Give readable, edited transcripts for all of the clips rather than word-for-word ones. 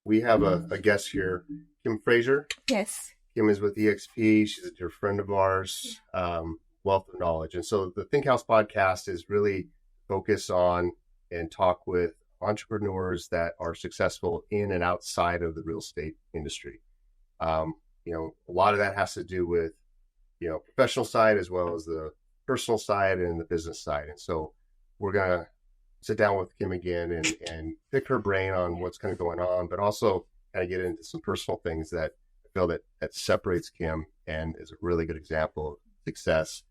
We have a guest here, Kim Fraser. Yes. Kim is with EXP. She's a dear friend of ours, wealth of knowledge. And so the Think House podcast is really focus on and talk with entrepreneurs that are successful in and outside of the real estate industry. A lot of that has to do with, professional side as well as the personal side and the business side. And so we're going to sit down with Kim again and pick her brain on what's kind of going on, but also kind of get into some personal things that I feel that separates Kim and is a really good example of success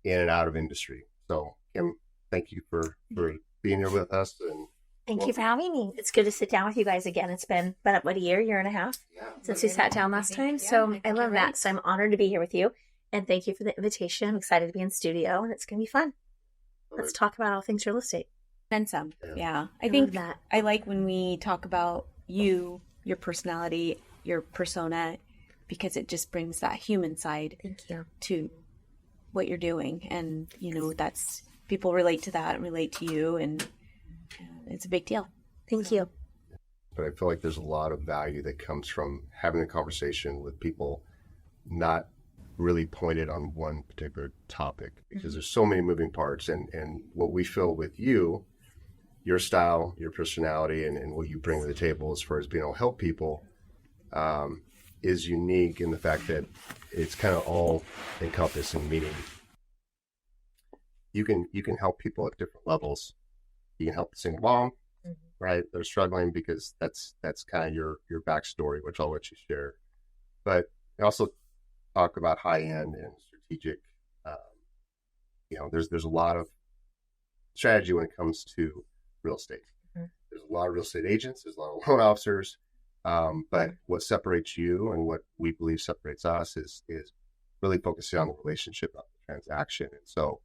in and out of industry. So Kim, thank you for being here with us. And Thank you for having me. It's good to sit down with you guys again. It's been about a year and a half since we sat down last time. So I love that. So I'm honored to be here with you. And thank you for the invitation. I'm excited to be in studio and it's going to be fun. Let's talk about all things real estate. And some. Yeah. I think that I like when we talk about you, your personality, your persona, because it just brings that human side to what you're doing. And, that's people relate to that and relate to you. And it's a big deal. Thank you. But I feel like there's a lot of value that comes from having a conversation with people not really pointed on one particular topic, because there's so many moving parts. And what we feel with you, your style, your personality, and what you bring to the table as far as being able to help people is unique in the fact that it's kind of all encompassing, meaning you can help people at different levels. You can help a single mom, right? They're struggling because that's kind of your backstory, which I'll let you share. But I also talk about high end and strategic. There's a lot of strategy when it comes to real estate. There's a lot of real estate agents. There's a lot of loan officers. But what separates you and what we believe separates us is really focusing on the relationship of the transaction. And so,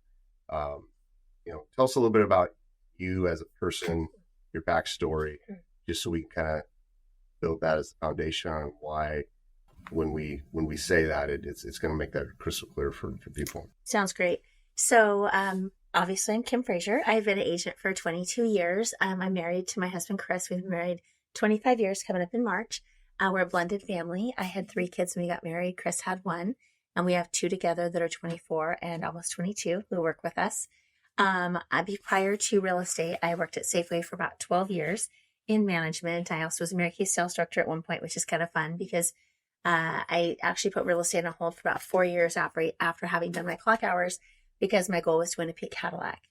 tell us a little bit about you as a person, your backstory, just so we can kind of build that as the foundation on why, when we say that, it's going to make that crystal clear for people. Sounds great. So, obviously, I'm Kim Fraser. I've been an agent for 22 years. I'm married to my husband, Chris. We've been married 25 years coming up in March. We're a blended family. I had 3 kids when we got married. Chris had 1. And we have 2 together that are 24 and almost 22 who work with us. Prior to real estate, I worked at Safeway for about 12 years in management. I also was a Mary Kay sales director at one point, which is kind of fun because I actually put real estate on hold for about 4 years after having done my clock hours, because my goal was to win a pink Cadillac.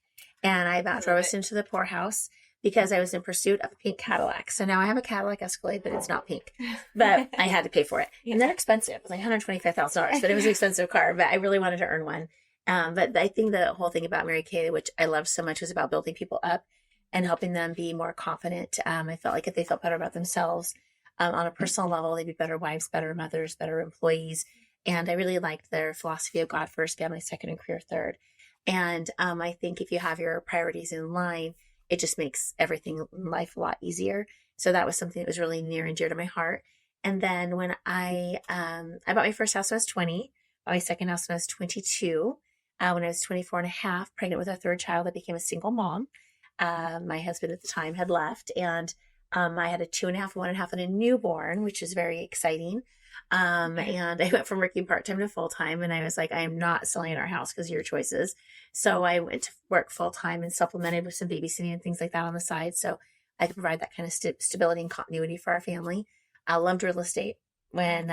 And I about drove us into the poorhouse because I was in pursuit of a pink Cadillac. So now I have a Cadillac Escalade, but it's not pink. But I had to pay for it. And they're expensive. It was like $125,000, but it was an expensive car. But I really wanted to earn one. But I think the whole thing about Mary Kay, which I loved so much, was about building people up and helping them be more confident. I felt like if they felt better about themselves on a personal level, they'd be better wives, better mothers, better employees. And I really liked their philosophy of God first, family second, and career third. And I think if you have your priorities in line, it just makes everything in life a lot easier. So that was something that was really near and dear to my heart. And then when I bought my first house when I was 20, bought my second house when I was 22. When I was 24 and a half, pregnant with our 3rd child, I became a single mom. My husband at the time had left, and I had a 2.5, 1.5, and a newborn, which was very exciting. And I went from working part-time to full-time, and I was like, I am not selling our house because of your choices. So I went to work full-time and supplemented with some babysitting and things like that on the side, so I could provide that kind of stability and continuity for our family. I loved real estate. When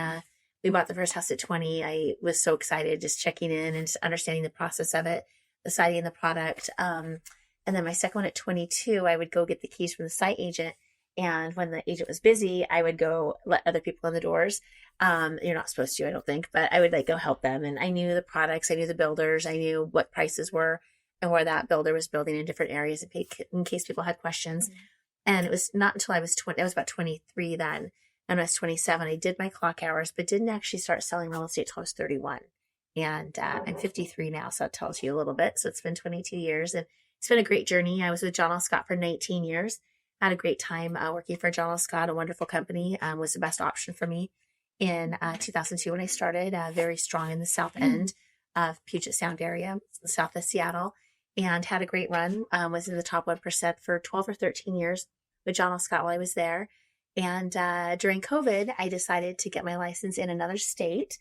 we bought the first house at 20, I was so excited, just checking in and just understanding the process of it, the siting and the product. And then my second one at 22, I would go get the keys from the site agent. And when the agent was busy, I would go let other people in the doors. You're not supposed to, I don't think, but I would go help them. And I knew the products, I knew the builders, I knew what prices were and where that builder was building in different areas in case people had questions. Mm-hmm. And it was not until I was 20, I was about 23 then. And when I was 27, I did my clock hours, but didn't actually start selling real estate until I was 31. And I'm 53 now, so that tells you a little bit. So it's been 22 years, and it's been a great journey. I was with John L. Scott for 19 years. I had a great time working for John L. Scott, a wonderful company, was the best option for me. In 2002 when I started, very strong in the south end of Puget Sound area, south of Seattle, and had a great run. Was in the top 1% for 12 or 13 years with John L. Scott while I was there. And during COVID, I decided to get my license in another state.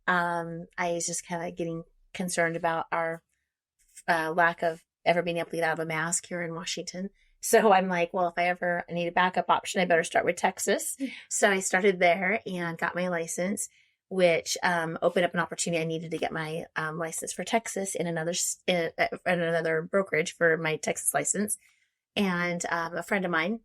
I was just kind of getting concerned about our lack of ever being able to get out of a mask here in Washington. So I'm like, well, if I ever need a backup option, I better start with Texas. So I started there and got my license, which opened up an opportunity. I needed to get my license for Texas in another brokerage for my Texas license. And a friend of mine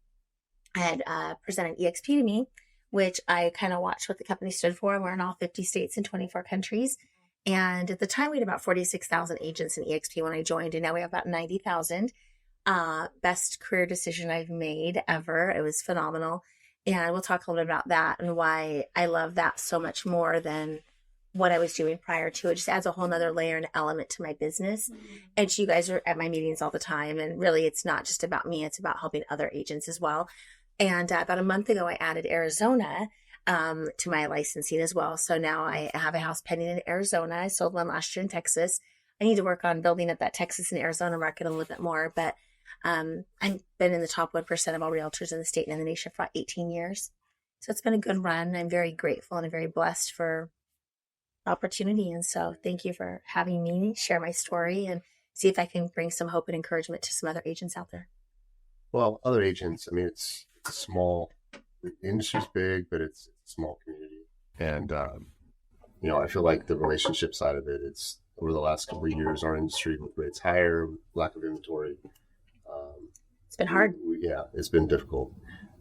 had presented EXP to me, which I kind of watched what the company stood for. We're in all 50 states and 24 countries. And at the time, we had about 46,000 agents in EXP when I joined, and now we have about 90,000. Best career decision I've made ever. It was phenomenal. And we'll talk a little bit about that and why I love that so much more than what I was doing prior to it. Just adds a whole nother layer and element to my business. And you guys are at my meetings all the time. And really, it's not just about me. It's about helping other agents as well. And about a month ago, I added Arizona to my licensing as well. So now I have a house pending in Arizona. I sold one last year in Texas. I need to work on building up that Texas and Arizona market a little bit more. But I've been in the top 1% of all realtors in the state and in the nation for 18 years. So it's been a good run. I'm very grateful and I'm very blessed for the opportunity. And so thank you for having me share my story and see if I can bring some hope and encouragement to some other agents out there. Well, other agents, I mean, it's small. The industry's big, but it's a small community. And, I feel like the relationship side of it, it's over the last couple of years, our industry with rates higher, lack of inventory. It's been hard. It's been difficult.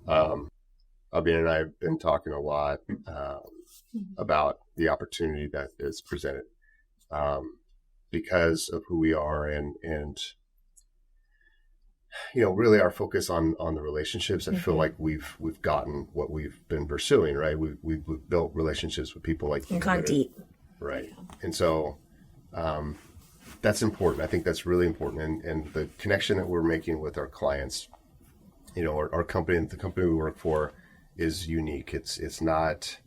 Abhi and I have been talking a lot about the opportunity that is presented because of who we are and really our focus on the relationships. I feel like we've gotten what we've been pursuing, right? We've built relationships with people like you. Gone deep. Right. And so that's important. I think that's really important. And the connection that we're making with our clients, our company, the company we work for is unique. It's not,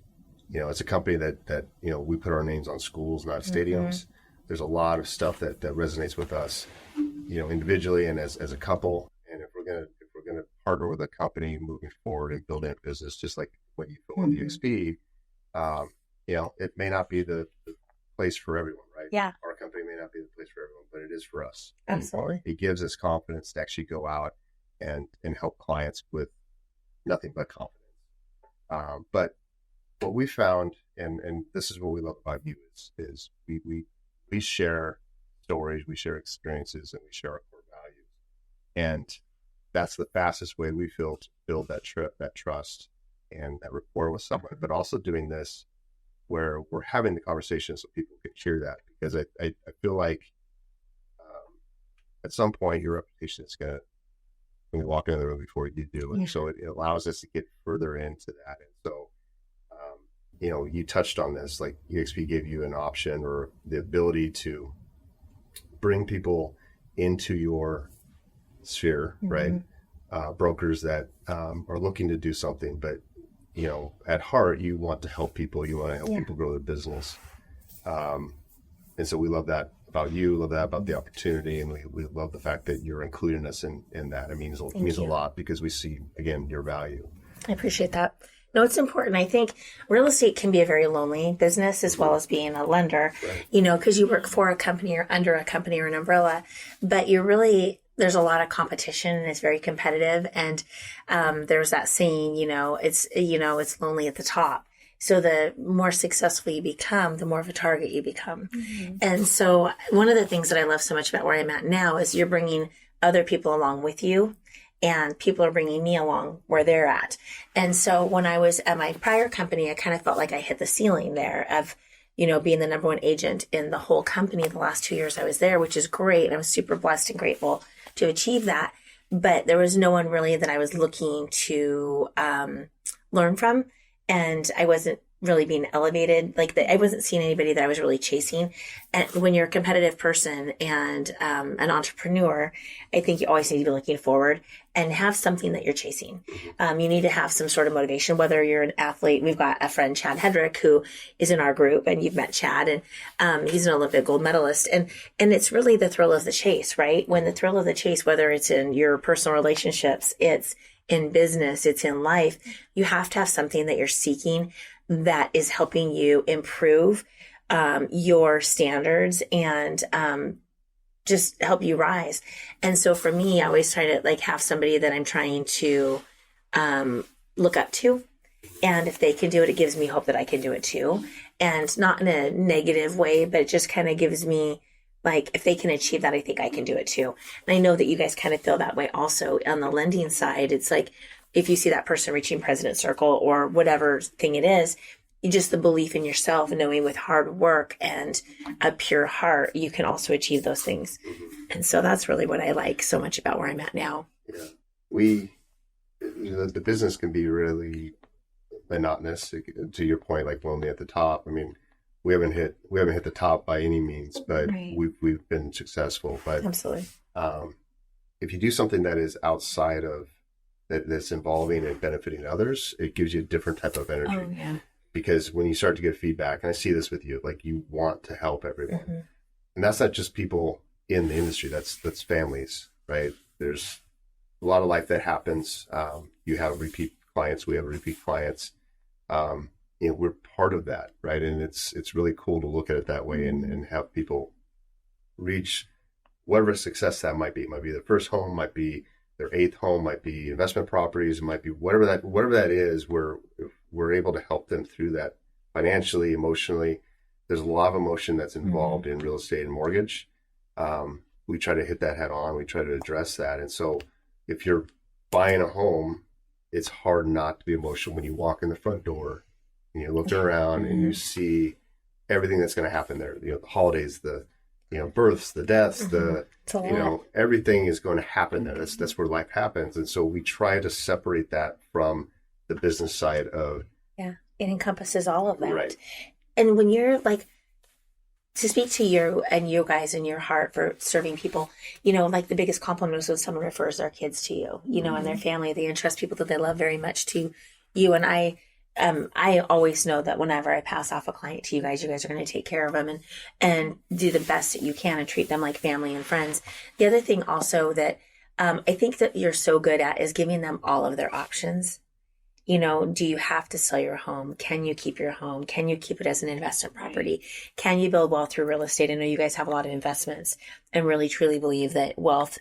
it's a company that we put our names on schools, not stadiums. There's a lot of stuff that resonates with us, individually and as a couple. And if we're gonna partner with a company moving forward and building a business, just like what you feel with EXP, it may not be the place for everyone, right? Yeah. Our company may not be the place for everyone, but it is for us. Absolutely. And it gives us confidence to actually go out and help clients with nothing but confidence. But what we found, and this is what we love about you, is we share stories, we share experiences, and we share our core values. And that's the fastest way we feel to build that trust and that rapport with someone, but also doing this where we're having the conversation so people can hear that, because I feel like at some point your reputation is going to walk into the room before you do. And so it allows us to get further into that. And so, you touched on this, like EXP gave you an option or the ability to bring people into your sphere, right? Brokers that are looking to do something, but at heart, you want to help people. You want to help people grow their business. And so we love that about you, love that about the opportunity, and we love the fact that you're including us in that. It means a lot because we see, again, your value. I appreciate that. No, it's important. I think real estate can be a very lonely business as well as being a lender, because you work for a company or under a company or an umbrella, but there's a lot of competition and it's very competitive. And there's that saying, it's lonely at the top. So the more successful you become, the more of a target you become. And so one of the things that I love so much about where I'm at now is you're bringing other people along with you. And people are bringing me along where they're at. And so when I was at my prior company, I kind of felt like I hit the ceiling there of, being the number one agent in the whole company the last 2 years I was there, which is great. And I was super blessed and grateful to achieve that. But there was no one really that I was looking to learn from. And I wasn't really being elevated. I wasn't seeing anybody that I was really chasing. And when you're a competitive person and an entrepreneur, I think you always need to be looking forward and have something that you're chasing. You need to have some sort of motivation, whether you're an athlete. We've got a friend, Chad Hedrick, who is in our group, and you've met Chad, and he's an Olympic gold medalist. And it's really the thrill of the chase, right? When the thrill of the chase, whether it's in your personal relationships, it's in business, it's in life. You have to have something that you're seeking that is helping you improve your standards and just help you rise. And so for me, I always try to like have somebody that I'm trying to look up to. And if they can do it, it gives me hope that I can do it too. And not in a negative way, but it just kind of gives me like, if they can achieve that, I think I can do it too. And I know that you guys kind of feel that way also on the lending side. It's like, if you see that person reaching President's Circle or whatever thing it is, just the belief in yourself, knowing with hard work and a pure heart, you can also achieve those things. And so that's really what I like so much about where I'm at now. Yeah. The business can be really monotonous, to your point, like lonely at the top. I mean, we haven't hit the top by any means, but we've been successful. But absolutely, if you do something that is outside of that's involving and benefiting others, it gives you a different type of energy. Oh, yeah. Because when you start to get feedback, and I see this with you, like you want to help everyone, and that's not just people in the industry. That's families, right? There's a lot of life that happens. You have repeat clients. We have repeat clients. We're part of that, right? And it's really cool to look at it that way and have people reach whatever success that might be. It might be their first home, might be their 8th home, might be investment properties, it might be whatever that is. We're able to help them through that financially, emotionally. There's a lot of emotion that's involved in real estate and mortgage. We try to hit that head on. We try to address that. And so if you're buying a home, it's hard not to be emotional when you walk in the front door and you're looking around and you see everything that's going to happen there. The holidays, the births, the deaths, everything is going to happen there. That's where life happens. And so we try to separate that from the business side of. Yeah, it encompasses all of that. Right. And when you're like, to speak to you and you guys and your heart for serving people, like the biggest compliment is when someone refers their kids to you, and their family, they entrust people that they love very much to you. And I always know that whenever I pass off a client to you guys are going to take care of them and do the best that you can and treat them like family and friends. The other thing also that I think that you're so good at is giving them all of their options. Do you have to sell your home? Can you keep your home? Can you keep it as an investment property? Can you build wealth through real estate? I know you guys have a lot of investments and really truly believe that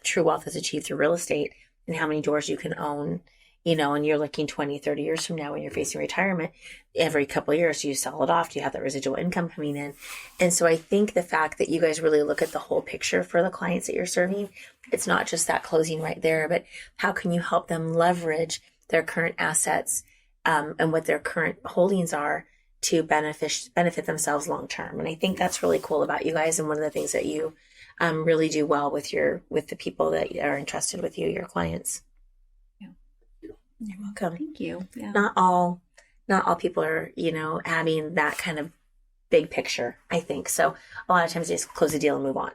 true wealth is achieved through real estate and how many doors you can own, and you're looking 20, 30 years from now when you're facing retirement, every couple of years, do you sell it off? Do you have that residual income coming in? And so I think the fact that you guys really look at the whole picture for the clients that you're serving, it's not just that closing right there, but how can you help them leverage their current assets and what their current holdings are to benefit themselves long term. And I think that's really cool about you guys, and one of the things that you really do well with the people that are entrusted with you, your clients. Yeah. You're welcome. Thank you. Yeah. Not all people are having that kind of big picture, I think. So a lot of times they just close the deal and move on,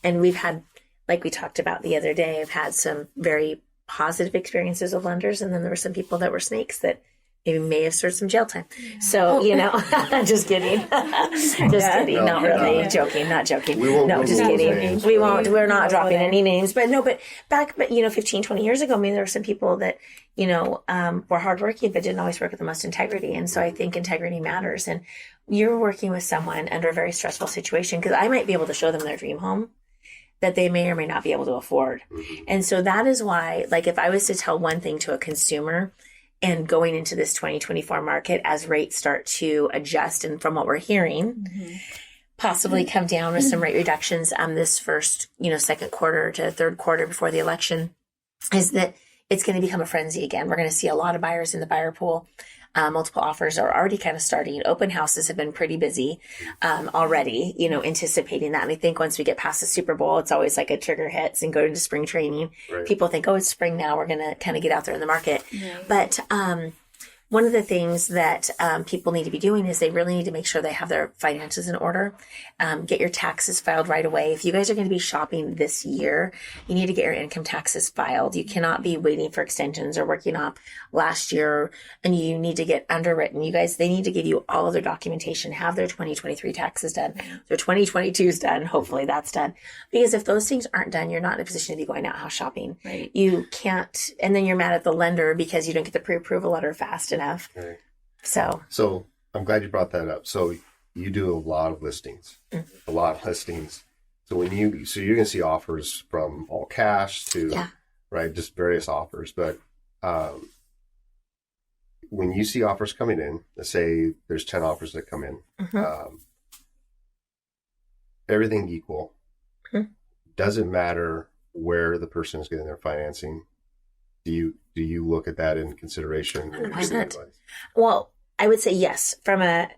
and we've had, like we talked about the other day, I've had some very positive experiences with lenders, and then there were some people that were snakes that maybe may have served some jail time. Yeah. So, just kidding. Kidding. No, not really. no. Joking. Not joking. Just kidding. We won't. We're not dropping any names. But 15, 20 years ago, maybe there were some people that, were hardworking but didn't always work with the most integrity. And so I think integrity matters. And you're working with someone under a very stressful situation, because I might be able to show them their dream home that they may or may not be able to afford. And so that is why, like, if I was to tell one thing to a consumer and going into this 2024 market as rates start to adjust, and from what we're hearing, possibly come down with some rate reductions this first, second quarter to third quarter before the election, is that it's going to become a frenzy again. We're going to see a lot of buyers in the buyer pool. Multiple offers are already kind of starting. Open houses have been pretty busy already, anticipating that. And I think once we get past the Super Bowl, it's always like a trigger hits and go into spring training. Right. People think, oh, it's spring now. We're going to kind of get out there in the market. Right. But one of the things that people need to be doing is they really need to make sure they have their finances in order. Get your taxes filed right away. If you guys are going to be shopping this year, you need to get your income taxes filed. You cannot be waiting for extensions or working off last year, and you need to get underwritten. You guys, they need to give you all of their documentation, have their 2023 taxes done, their 2022's done. Hopefully that's done. Because if those things aren't done, you're not in a position to be going out house shopping. Right. You can't, and then you're mad at the lender because you don't get the pre-approval letter fast enough. Okay. So I'm glad you brought that up. So you do a lot of listings, a lot of listings. So you're going to see offers from all cash to, right, just various offers. But when you see offers coming in, let's say there's 10 offers that come in, everything equal, doesn't matter where the person is getting their financing. Do you look at that in consideration? 100%. Well, I would say yes. From a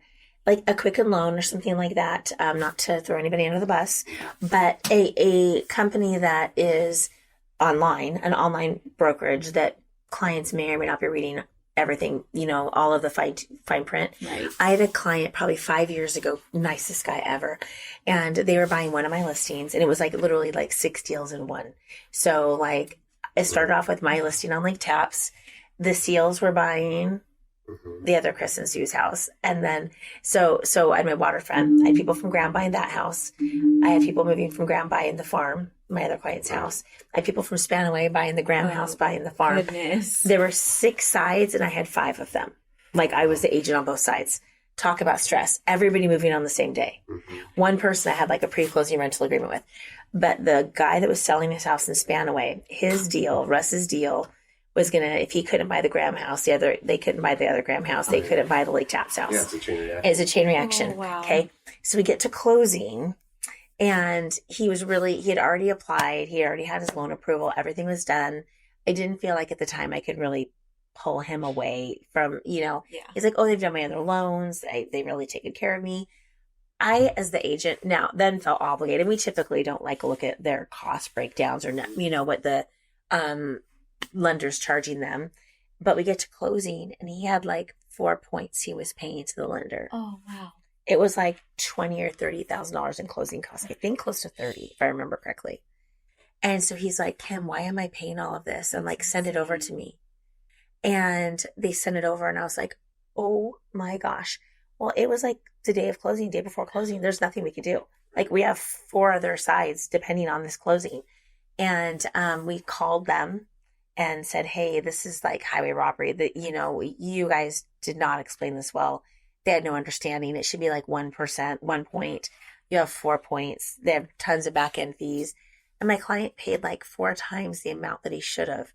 Quicken Loan or something like that, not to throw anybody under the bus, but a company that is online, an online brokerage that clients may or may not be reading everything, all of the fine print. Right. I had a client probably 5 years ago, nicest guy ever. And they were buying one of my listings, and it was literally 6 deals in one. So it started off with my listing on Lake Taps. The Seals were buying the other Kristen Sue's house. And then, so I had my waterfront. I had people from Grand buying that house. I had people moving from Grand buying the farm, my other client's house. I had people from Spanaway buying the Grand house, buying the farm. Goodness. There were 6 sides, and I had 5 of them. I was the agent on both sides. Talk about stress. Everybody moving on the same day. One person I had a pre-closing rental agreement with. But the guy that was selling his house in Spanaway, Russ's deal, was if he couldn't buy the Graham house, they couldn't buy the other Graham house. They couldn't buy the Lake Taps house. Yeah, it's a chain reaction. It's a chain reaction. Oh, wow. Okay. So we get to closing, and he had already applied. He already had his loan approval. Everything was done. I didn't feel like at the time I could really pull him away from, he's like, oh, they've done my other loans. They really taken care of me. I, as the agent, then felt obligated. We typically don't look at their cost breakdowns or, what the lender's charging them. But we get to closing, and he had 4 points he was paying to the lender. Oh, wow. It was $20,000 or $30,000 in closing costs. I think close to 30, if I remember correctly. And so he's like, Kim, why am I paying all of this? And send it over to me. And they sent it over, and I was like, oh my gosh. Well, it was the day of closing, day before closing. There's nothing we could do. We have 4 other sides depending on this closing. And we called them and said, hey, this is highway robbery. That, you guys did not explain this well. They had no understanding. It should be 1%, 1 point. You have 4 points. They have tons of back end fees. And my client paid 4 times the amount that he should have.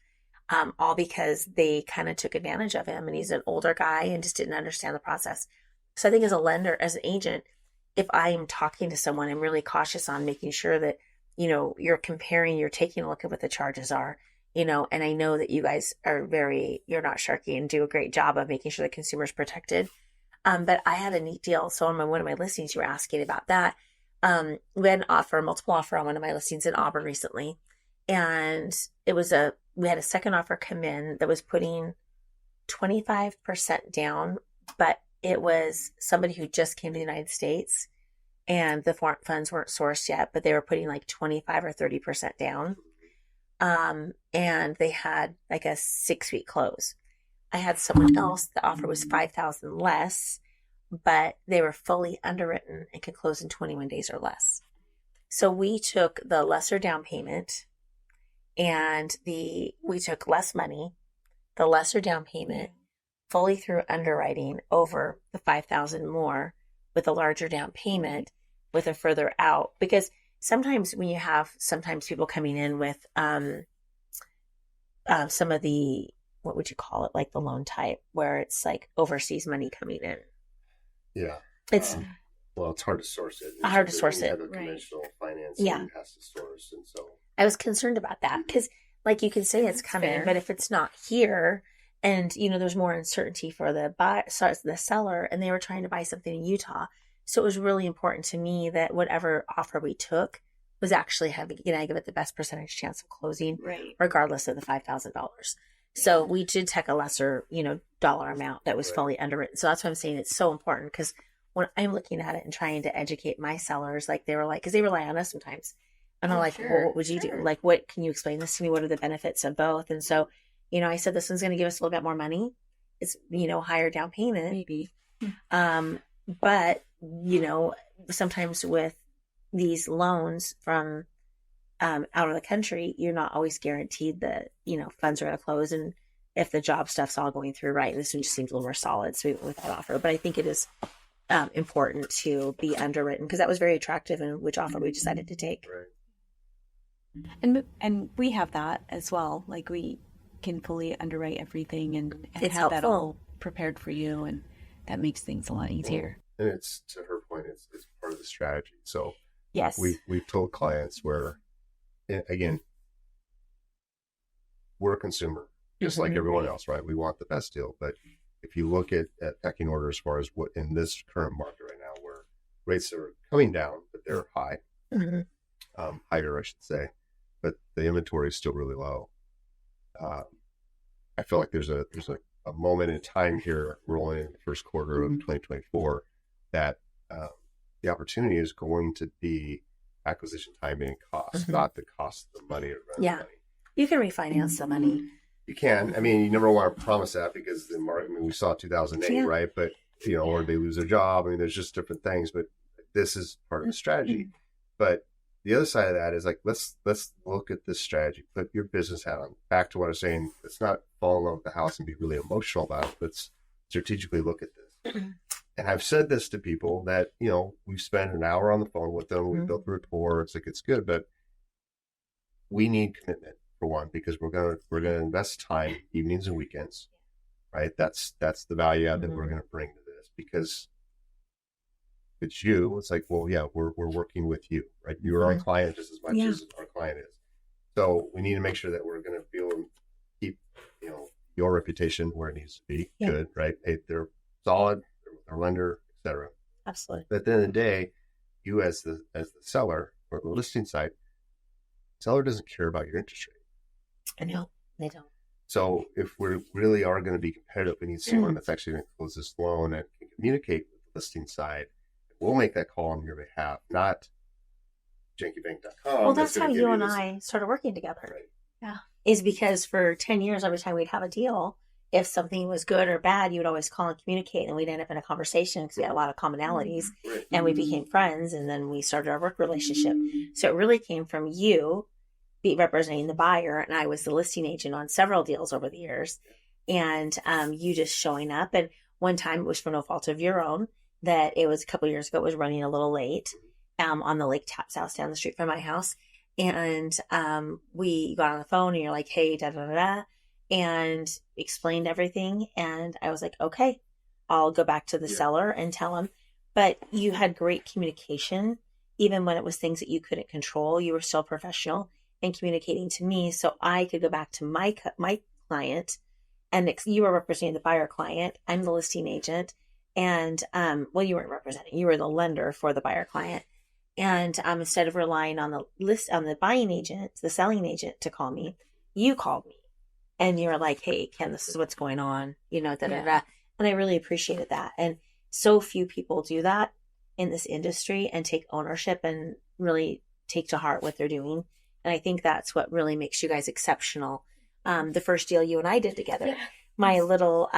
All because they kind of took advantage of him, and he's an older guy and just didn't understand the process. So I think as a lender, as an agent, if I am talking to someone, I'm really cautious on making sure that, you're taking a look at what the charges are, and I know that you guys are you're not sharky and do a great job of making sure the consumer's protected. But I had a neat deal. So on one of my listings, you were asking about that. We had multiple offer on one of my listings in Auburn recently. And we had a second offer come in that was putting 25% down, but it was somebody who just came to the United States, and the funds weren't sourced yet, but they were putting 25 or 30% down. And they had a 6-week close. I had someone else, the offer was $5,000 less, but they were fully underwritten and could close in 21 days or less. So we took the lesser down payment, and we took less money, the lesser down payment, fully through underwriting over the $5,000 more with a larger down payment with a further out. Because sometimes when you have people coming in with some of the, what would you call it, the loan type, where it's overseas money coming in. Yeah. It's it's hard to source it. Hard to source it. Have a conventional financing has to source, and so I was concerned about that because, you can say it's coming, fair. But if it's not here, and there's more uncertainty for the seller, and they were trying to buy something in Utah, so it was really important to me that whatever offer we took was actually having, I give it the best percentage chance of closing, right, regardless of the $5,000. So we did take a lesser, dollar amount that was Right. fully underwritten. So that's why I'm saying it's so important, because when I'm looking at it and trying to educate my sellers, like they were like, because they rely on us sometimes. And I'm like, well, what would you do? Like, what can you explain this to me? What are the benefits of both? And so, I said, this one's going to give us a little bit more money. It's, higher down payment. Maybe. But, sometimes with these loans from out of the country, you're not always guaranteed that, funds are going to close. And if the job stuff's all going through right, this one just seems a little more solid. So we went with that offer. But I think it is important to be underwritten, because that was very attractive in which offer we decided to take. Right. And we have that as well. Like we can fully underwrite everything and It's have that helpful. all prepared for you, and that makes things a lot easier. And it's, to her point, it's part of the strategy. So Yes. we've told clients where, again, we're a consumer, just like everyone else, right? We want the best deal. But if you look at pecking order as far as what in this current market right now, where rates are coming down, but they're high, higher, I should say, but the inventory is still really low. I feel like there's a moment in time here rolling in the first quarter of 2024 that the opportunity is going to be acquisition timing and cost, not the cost of the money or rent Yeah. money. You can refinance the money. You can. I mean, you never want to promise that, because the market, we saw 2008, Yeah. right? But, or they lose their job. I mean, there's just different things, but this is part of the strategy. But the other side of that is like, let's look at this strategy, put your business hat on. Back to what I was saying, let's not fall in love with the house and be really emotional about it. Let's strategically look at this. And I've said this to people that, we've spent an hour on the phone with them. We built a rapport. It's like, it's good, but we need commitment, for one, because we're gonna invest time, evenings and weekends, right? That's the value add that we're gonna bring to this, because it's you. It's like, well, yeah, we're working with you, right? You're our client just as much as our client is. So we need to make sure that we're gonna be able to keep, your reputation where it needs to be good, right? Hey, they're solid, they're with our lender, etc. Absolutely. But at the end of the day, you as the seller or the listing site, seller doesn't care about your interest rate. I know. They don't. So if we really are going to be competitive, we need someone that's actually going to close this loan and can communicate with the listing side. We'll make that call on your behalf, not jankybank.com. Well, that's how you and I started working together. Right. Yeah. Is because for 10 years, every time we'd have a deal, if something was good or bad, you would always call and communicate, and we'd end up in a conversation because we had a lot of commonalities, and we became friends, and then we started our work relationship. So it really came from you representing the buyer, and I was the listing agent on several deals over the years, and you just showing up. And one time, it was for no fault of your own, that it was a couple of years ago, it was running a little late on the Lake Taps house down the street from my house. And we got on the phone, and you're like, hey, da da da da, and explained everything. And I was like, okay, I'll go back to the seller and tell him. But you had great communication, even when it was things that you couldn't control. You were still professional in communicating to me, so I could go back to my client, and you were representing the buyer client. I'm the listing agent, and well, you weren't representing; you were the lender for the buyer client. And instead of relying on the buying agent, the selling agent to call me, you called me, and you were like, "Hey, Kim, this is what's going on," da da da. And I really appreciated that. And so few people do that in this industry and take ownership and really take to heart what they're doing. And I think that's what really makes you guys exceptional. The first deal you and I did together, my little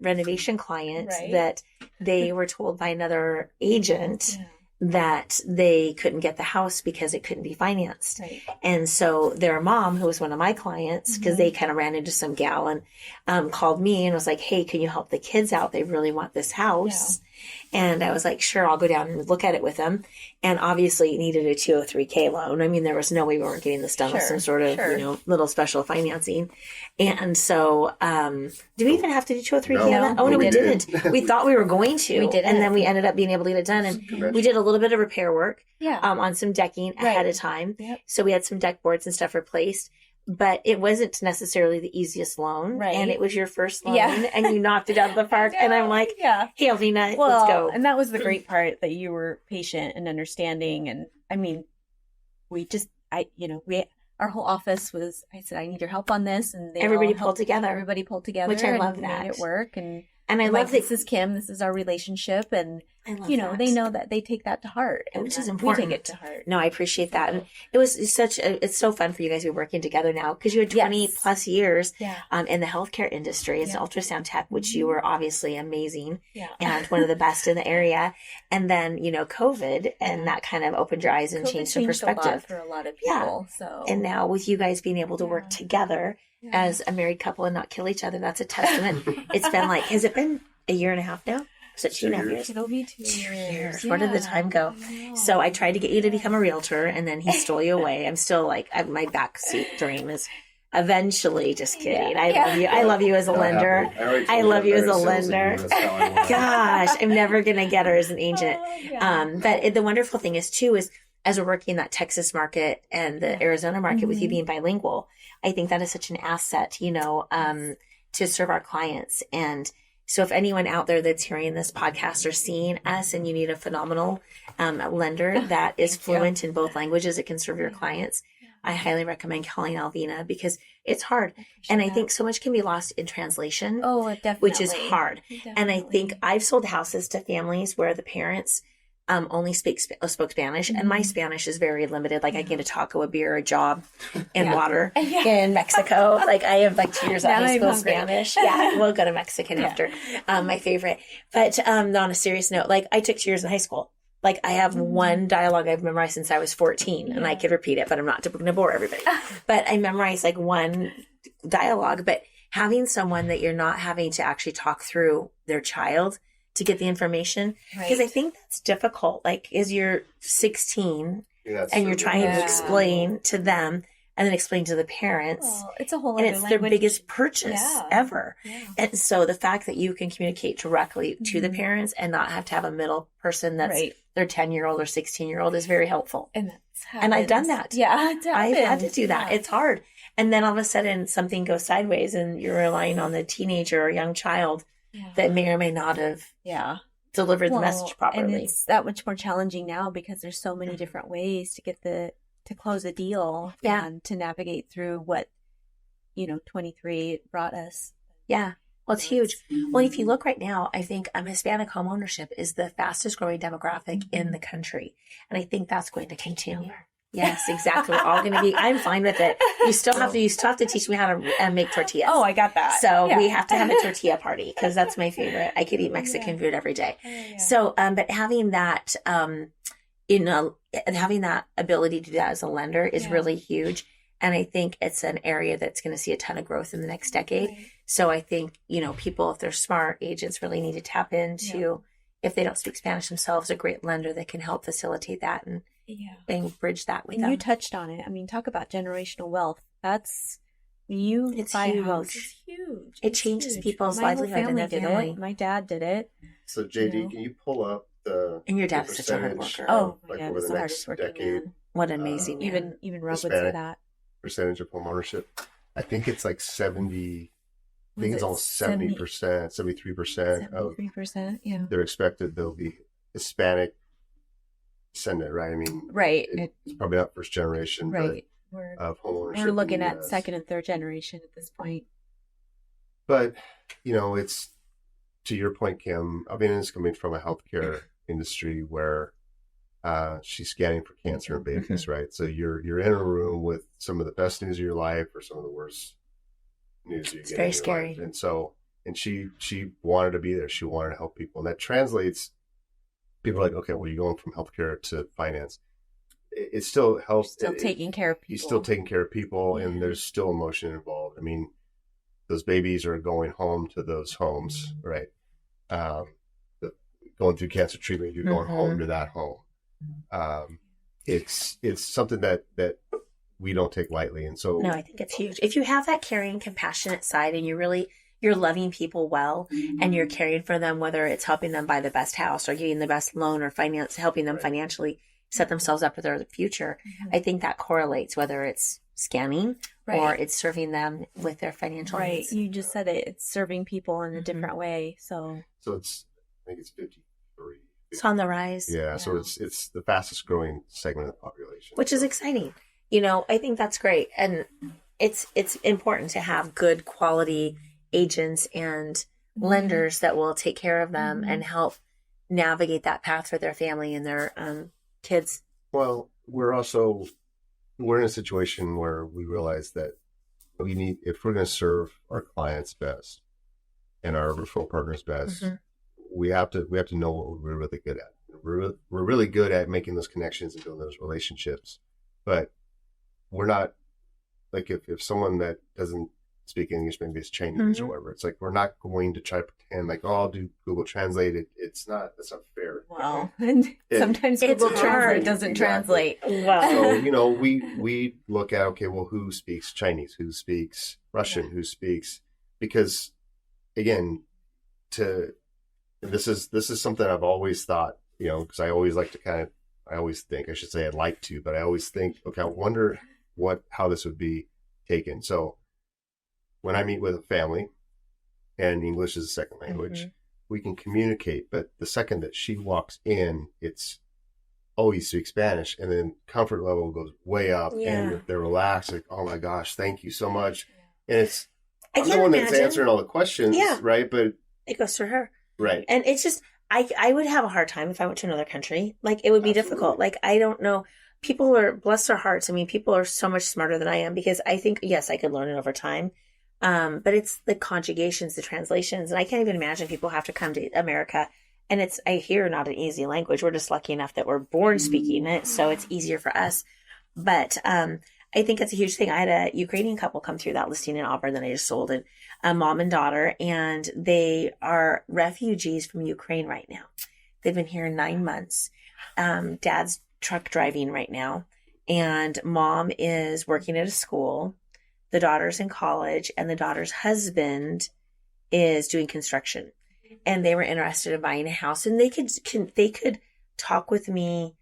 renovation client, that they were told by another agent that they couldn't get the house because it couldn't be financed. And so their mom, who was one of my clients, because they kind of ran into some gal, and called me and was like, hey, can you help the kids out? They really want this house. And I was like, sure, I'll go down and look at it with them. And obviously it needed a 203K loan. I mean, there was no way we weren't getting this done with some sort of, little special financing. And so, do we even have to do 203K on that? Oh, no, we didn't. We thought we were going to. We did. And then we ended up being able to get it done. And we did a little bit of repair work on some decking ahead of time. So we had some deck boards and stuff replaced. But it wasn't necessarily the easiest loan. And it was your first loan. And you knocked it out of the park. And I'm like, hey, Alvina, let's go. And that was the great part, that you were patient and understanding. And I mean, our our whole office was, I said, I need your help on this. And everybody pulled together. Everybody pulled together. Which I love and that. made it work. And I love that. This is Kim. This is our relationship. And, they know that they take that to heart. And which is important. We take it to heart. No, I appreciate that. And it's so fun for you guys to be working together now because you had 20 plus years in the healthcare industry as an ultrasound tech, which you were obviously amazing and one of the best in the area. And then, COVID and that kind of opened your eyes and changed some perspective for a lot of people. So, and now with you guys being able to work together as a married couple and not kill each other, that's a testament. It's been has it been a year and a half now? Was it 2.5 years? It'll be 2 years. Where did the time go? So I tried to get you to become a realtor, and then he stole you away. I'm still my backseat dream is eventually. Just kidding. I love you. I love you as a lender. I love you as a lender. Gosh, I'm never gonna get her as an agent. But the wonderful thing is too is as we're working that Texas market and the Arizona market with you being bilingual, I think that is such an asset, to serve our clients. And so if anyone out there that's hearing this podcast or seeing us and you need a phenomenal lender that is fluent in both languages that can serve your clients, I highly recommend calling Alvina because it's hard. And I think so much can be lost in translation. Oh, definitely. Which is hard. Definitely. And I think I've sold houses to families where the parents only spoke Spanish, and my Spanish is very limited. I get a taco, a beer, a job, and water in Mexico. I have 2 years of high school Spanish. Yeah, we'll go to Mexican after. My favorite. But on a serious note, I took 2 years in high school. I have one dialogue I've memorized since I was 14, and I could repeat it, but I'm not going to bore everybody. But I memorized one dialogue. But having someone that you're not having to actually talk through their child to get the information, because I think that's difficult. As you're 16 and you're trying to explain to them and then explain to the parents. Well, it's a whole and other it's language. Their biggest purchase ever. Yeah. And so the fact that you can communicate directly to the parents and not have to have a middle person that's their 10-year-old or 16-year-old is very helpful. And I've done that. Yeah, I've had to do that. It's hard. And then all of a sudden something goes sideways and you're relying on the teenager or young child that may or may not have delivered the message properly. And it's that much more challenging now because there's so many different ways to get to close a deal and to navigate through what 23 brought us. Yeah. Well, it's huge. Well, if you look right now, I think Hispanic homeownership is the fastest growing demographic in the country. And I think that's going to continue. Yes, exactly. We're all going to be, I'm fine with it. You still have to teach me how to make tortillas. Oh, I got that. So we have to have a tortilla party because that's my favorite. I could eat Mexican food every day. So, but having that, having that ability to do that as a lender is really huge. And I think it's an area that's going to see a ton of growth in the next decade. Right. So I think, people, if they're smart, agents really need to tap into, if they don't speak Spanish themselves, a great lender that can help facilitate that and bridge that with them. You touched on it. I mean, talk about generational wealth. It's huge. It's huge. It changes people's livelihood and their family. My dad did it. So JD, can you pull up and your dad's such a hard worker. Over the next decade. Man. What an amazing man. Even Rob would say that. Percentage of home ownership. I think it's 70. I think it's almost 70%, 73%. 73%, yeah. They're expected they'll be Hispanic descendant, right? I mean, right. It's probably not first generation, right. Of home ownership. We're looking at second and third generation at this point. But, it's to your point, Kim. Alvina is coming from a healthcare industry where she's scanning for cancer in babies, right? So you're in a room with some of the best news of your life or some of the worst news you get. It's very scary. And she wanted to be there. She wanted to help people, and that translates. People are like, okay, well, you're going from healthcare to finance. It's still health. Still taking care of people. He's still taking care of people, and there's still emotion involved. I mean, those babies are going home to those homes, right? Going through cancer treatment, you're going home to that home. It's something that we don't take lightly, and so no, I think it's huge. If you have that caring, compassionate side, and you're loving people well, and you're caring for them, whether it's helping them buy the best house or getting the best loan or helping them financially set themselves up for their future, I think that correlates, whether it's scanning or it's serving them with their financial needs. You just said it. It's serving people in a different way. So it's, I think it's 53. It's on the rise. Yeah. So it's the fastest growing segment of the population. Which is exciting. I think that's great. And it's important to have good quality agents and lenders that will take care of them and help navigate that path for their family and their kids. Well, we're in a situation where we realize that if we're going to serve our clients best and our referral partners best, we have to know what we're really good at. We're really good at making those connections and building those relationships, but we're not, like, if someone that doesn't speak English, maybe it's Chinese or whatever, it's like we're not going to try to pretend like, oh, I'll do Google Translate. That's not fair. Wow. And sometimes Google Translate doesn't translate. Wow. So, we look at, okay, well, who speaks Chinese? Who speaks Russian? Who speaks, because again, this is something I've always thought, because I always like to I always think, I should say I'd like to, but I always think, okay, I wonder how this would be taken. So when I meet with a family and English is a second language, we can communicate. But the second that she walks in, it's, oh, you speak Spanish. And then comfort level goes way up and they're relaxed. Like, oh my gosh, thank you so much. And it's, I'm the one that's answering all the questions, right? But it goes through her. Right. And it's just, I would have a hard time if I went to another country. Like, it would be difficult. Like, I don't know. People are, bless their hearts. I mean, people are so much smarter than I am, because I think, yes, I could learn it over time. But it's the conjugations, the translations. And I can't even imagine people have to come to America. And I hear, not an easy language. We're just lucky enough that we're born speaking it. So it's easier for us. But, I think it's a huge thing. I had a Ukrainian couple come through that listing in Auburn that I just sold, and a mom and daughter, and they are refugees from Ukraine right now. They've been here 9 months. Dad's truck driving right now, and mom is working at a school. The daughter's in college, and the daughter's husband is doing construction, and they were interested in buying a house, and they could talk with me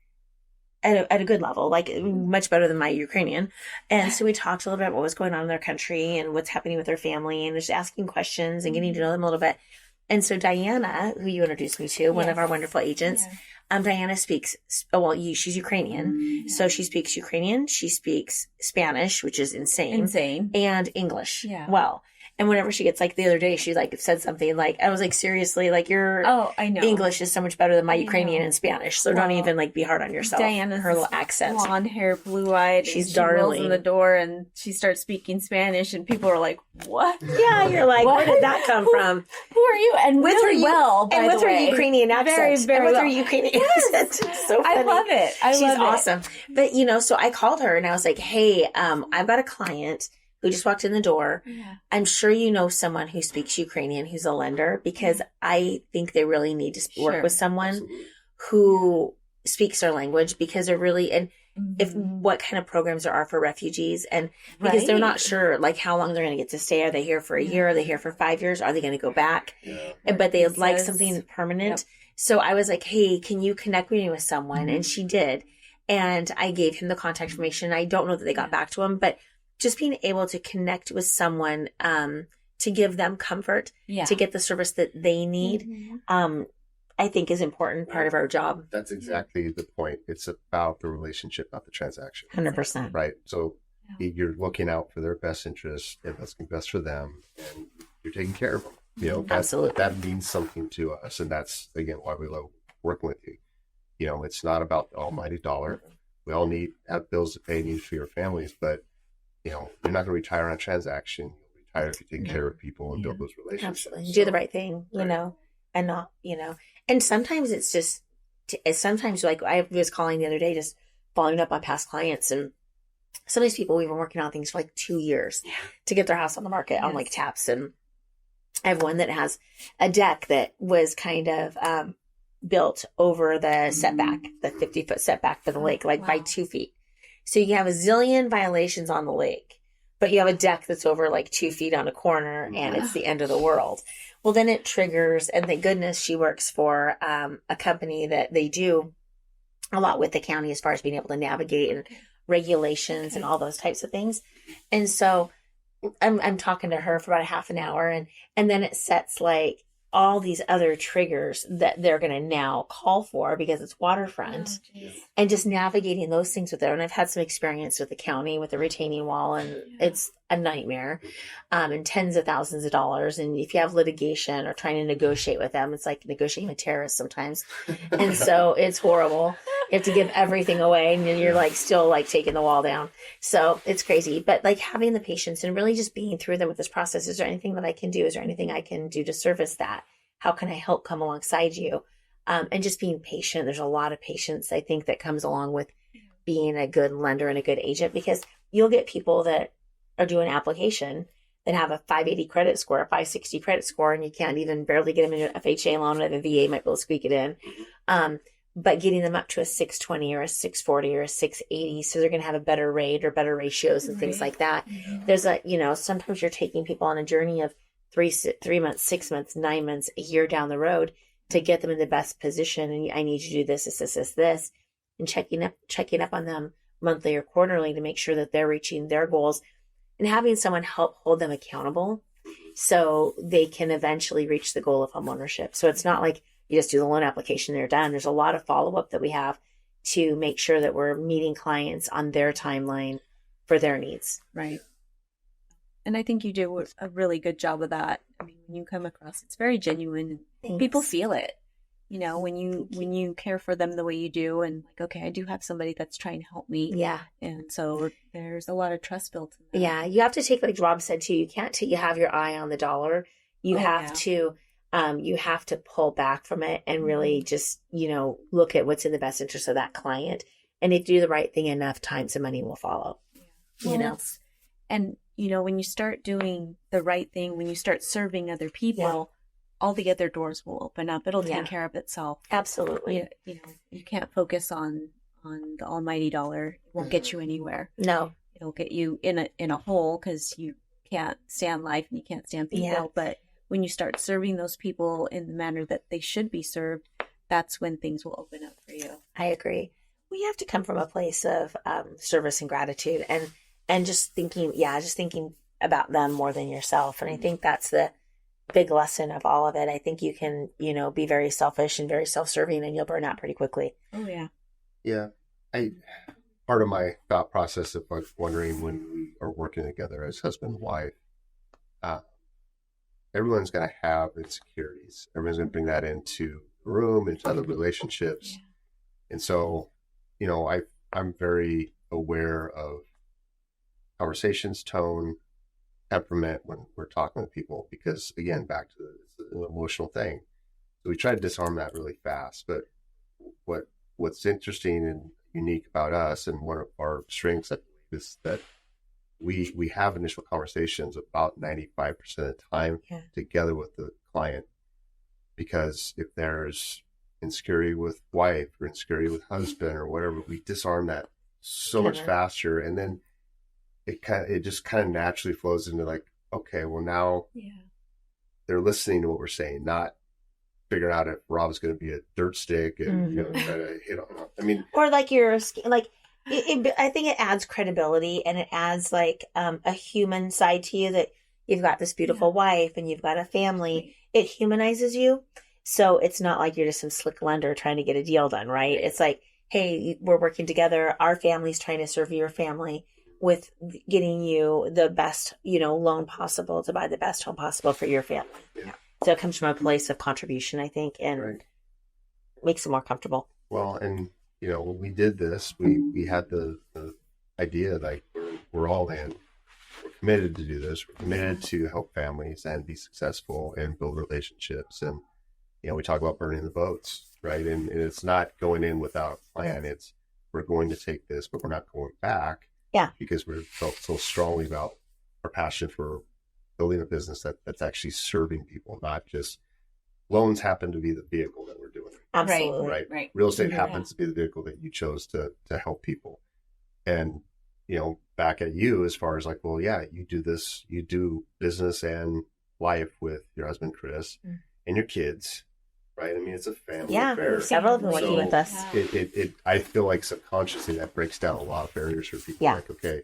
at a good level, like much better than my Ukrainian. And so we talked a little bit about what was going on in their country and what's happening with their family, and just asking questions and getting to know them a little bit. And so Diana, who you introduced me to, one of our wonderful agents, Diana speaks, she's Ukrainian. So she speaks Ukrainian, she speaks Spanish, which is insane. And English. Yeah. Well. And whenever she gets, like, the other day, she, like, said something like, I was like, seriously, like, your English is so much better than my Ukrainian and Spanish. So don't even, like, be hard on yourself. Diana's her little accent. Blonde hair, blue eyed. She's darling. She rolls in the door and she starts speaking Spanish, and people are like, what? Yeah, you're like, where did that come from? Who are you? And with really her with her Ukrainian accent. Very, very with well. her Ukrainian accent. So funny. I love it. She's awesome. But, so I called her and I was like, hey, I've got a client who just walked in the door. Yeah. I'm sure you know someone who speaks Ukrainian who's a lender, because I think they really need to work with someone who speaks their language, because they're really, and if what kind of programs there are for refugees, and because they're not sure, like, how long they're going to get to stay. Are they here for a year? Are they here for 5 years? Are they going to go back? Yeah. But they like something permanent. Yep. So I was like, hey, can you connect me with someone? And she did. And I gave him the contact information. I don't know that they got back to him, but just being able to connect with someone, to give them comfort, to get the service that they need, I think is important part of our job. That's exactly the point. It's about the relationship, not the transaction. 100%. Right. So you're looking out for their best interest, and that's best for them, and you're taking care of them. Absolutely. That means something to us. And that's, again, why we love working with you. It's not about the almighty dollar. We all have bills to pay, need for your families, but you're not going to retire on a transaction. You'll retire if you take care of people and build those relationships. Absolutely. Do the right thing, and not, and sometimes it's just, sometimes, like, I was calling the other day, just following up on past clients, and some of these people, we've been working on things for like 2 years to get their house on the market on, like, taps. And I have one that has a deck that was kind of, built over the setback, the 50-foot setback for the lake, like by 2 feet. So you have a zillion violations on the lake, but you have a deck that's over like 2 feet on a corner, and it's the end of the world. Well, then it triggers, and thank goodness she works for a company that they do a lot with the county as far as being able to navigate and regulations and all those types of things. And so I'm talking to her for about a half an hour, and then it sets like all these other triggers that they're going to now call for because it's waterfront, and just navigating those things with it. And I've had some experience with the county with the retaining wall, and it's a nightmare, and tens of thousands of dollars. And if you have litigation or trying to negotiate with them, it's like negotiating with terrorists sometimes. And so it's horrible. You have to give everything away, and then you're like still like taking the wall down. So it's crazy. But like having the patience and really just being through them with this process. Is there anything that I can do? Is there anything I can do to service that? How can I help come alongside you? And just being patient. There's a lot of patience, I think, that comes along with being a good lender and a good agent, because you'll get people that are doing application that have a 580 credit score, a 560 credit score, and you can't even barely get them into an FHA loan, and the VA might be able to squeak it in. But getting them up to a 620 or a 640 or a 680, so they're going to have a better rate or better ratios and things like that. There's sometimes you're taking people on a journey of 3 months, 6 months, 9 months, a year down the road to get them in the best position. And I need you to do this, and checking up on them monthly or quarterly to make sure that they're reaching their goals, and having someone help hold them accountable so they can eventually reach the goal of homeownership. So it's not like you just do the loan application, they're done. There's a lot of follow-up that we have to make sure that we're meeting clients on their timeline for their needs. Right. And I think you do a really good job of that. I mean, when you come across, it's very genuine. Thanks. People feel it, when you care for them the way you do, and like, okay, I do have somebody that's trying to help me. Yeah. And so there's a lot of trust built in that. Yeah. You have to take, like Rob said too, you can't you have your eye on the dollar. You have to pull back from it and really just, look at what's in the best interest of that client. And if you do the right thing enough times, the money will follow. And when you start doing the right thing, when you start serving other people, all the other doors will open up. It'll take care of itself. Absolutely. You can't focus on the almighty dollar. It won't get you anywhere. No. It'll get you in a hole because you can't stand life and you can't stand people. Yeah. But when you start serving those people in the manner that they should be served, that's when things will open up for you. I agree. We have to come from a place of service and gratitude, and just thinking about them more than yourself. And I think that's the big lesson of all of it. I think you can, be very selfish and very self-serving, and you'll burn out pretty quickly. Oh yeah. Yeah. Part of my thought process of like wondering when we are working together as husband and wife, everyone's going to have insecurities. Everyone's going to bring that into the room, into other relationships. Yeah. And so, I'm very aware of conversations, tone, temperament when we're talking to people, because again, back to an emotional thing. So we try to disarm that really fast. But what's interesting and unique about us, and one of our strengths, is that we have initial conversations about 95% of the time together with the client, because if there's insecurity with wife or insecurity with husband or whatever, we disarm that so much faster, and then it just kind of naturally flows into like, okay, well now they're listening to what we're saying, not figuring out if Rob's going to be a dirt stick and try to hit on. I mean, or like I think it adds credibility, and it adds like a human side to you, that you've got this beautiful wife and you've got a family. It humanizes you. So it's not like you're just some slick lender trying to get a deal done, right? It's like, hey, we're working together. Our family's trying to serve your family with getting you the best, loan possible to buy the best home possible for your family. Yeah. So it comes from a place of contribution, I think, and makes it more comfortable. Well, and when we did this, we had the idea like we're all in. We're committed to do this. We're committed to help families and be successful and build relationships. And we talk about burning the boats, right? And it's not going in without a plan. It's we're going to take this, but we're not going back. Yeah. Because we felt so strongly about our passion for building a business that's actually serving people, not just loans happen to be the vehicle that we're doing. Absolutely. Right. Real estate happens to be the vehicle that you chose to help people. And, back at you as far as like, well, yeah, you do this, you do business and life with your husband, Chris, and your kids. Right. I mean, it's a family affair. Several of them working with us. I feel like subconsciously that breaks down a lot of barriers for people. Yeah. Like, okay,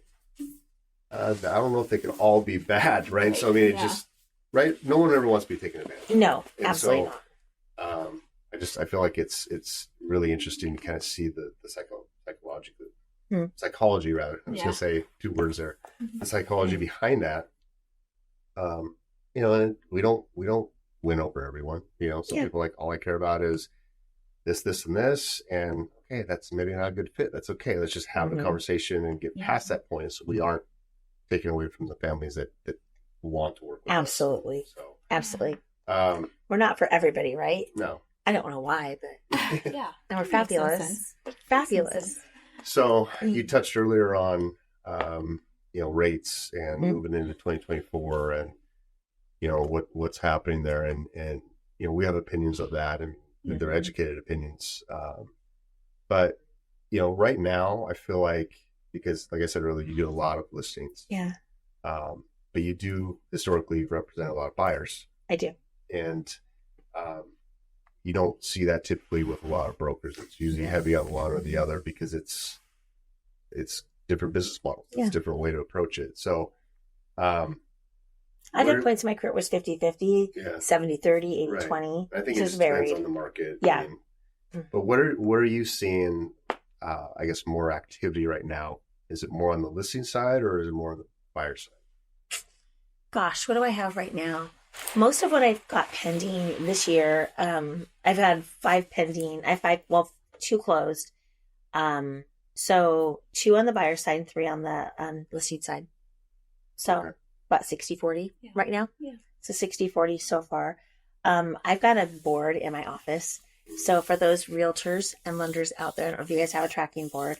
I don't know if they can all be bad. Right. So, I mean, right? No one ever wants to be taken advantage of. No, And absolutely so, not. I feel like it's really interesting to kind of see the psychology rather. I was going to say two words there. The psychology behind that. And we don't win over everyone. Some people like, all I care about is this, and this, and okay, that's maybe not a good fit. That's okay. Let's just have a conversation and get past that point, so we aren't taken away from the families that want to work with Absolutely. us. So, absolutely. We're not for everybody, right? No. I don't know why, but yeah, and we're fabulous. Fabulous. So you touched earlier on, rates and moving into 2024, and what's happening there, and we have opinions of that, and they're educated opinions. But right now, I feel like, because like I said earlier, you do a lot of listings. Yeah. But you do historically represent a lot of buyers. I do. And you don't see that typically with a lot of brokers. It's usually heavy on one or the other, because it's different business models. It's a different way to approach it. So I did points in my career was 50-50, 70-30, 80-20. I think it just depends on the market. Yeah. But what are you seeing, I guess, more activity right now? Is it more on the listing side, or is it more on the buyer side? Gosh, what do I have right now? Most of what I've got pending this year, I've had 5 pending. I have 2 closed. So 2 on the buyer side and 3 on the listing side. So about 60-40 right now. Yeah. So 60-40 so far. I've got a board in my office. So for those realtors and lenders out there, I don't know if you guys have a tracking board,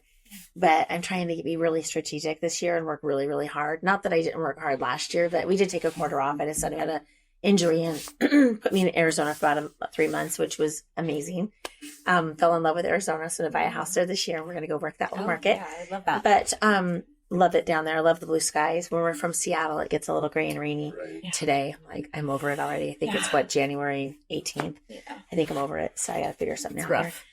but I'm trying to be really strategic this year and work really, really hard. Not that I didn't work hard last year, but we did take a quarter off. I decided I had an injury and put me in Arizona for about 3 months, which was amazing. Fell in love with Arizona, so to buy a house there this year. We're going to go work that one market. Yeah, I love that. But love it down there. I love the blue skies. When we're from Seattle, it gets a little gray and rainy today. I'm over it already. I think it's January 18th. Yeah. I think I'm over it. So I got to figure something out rough.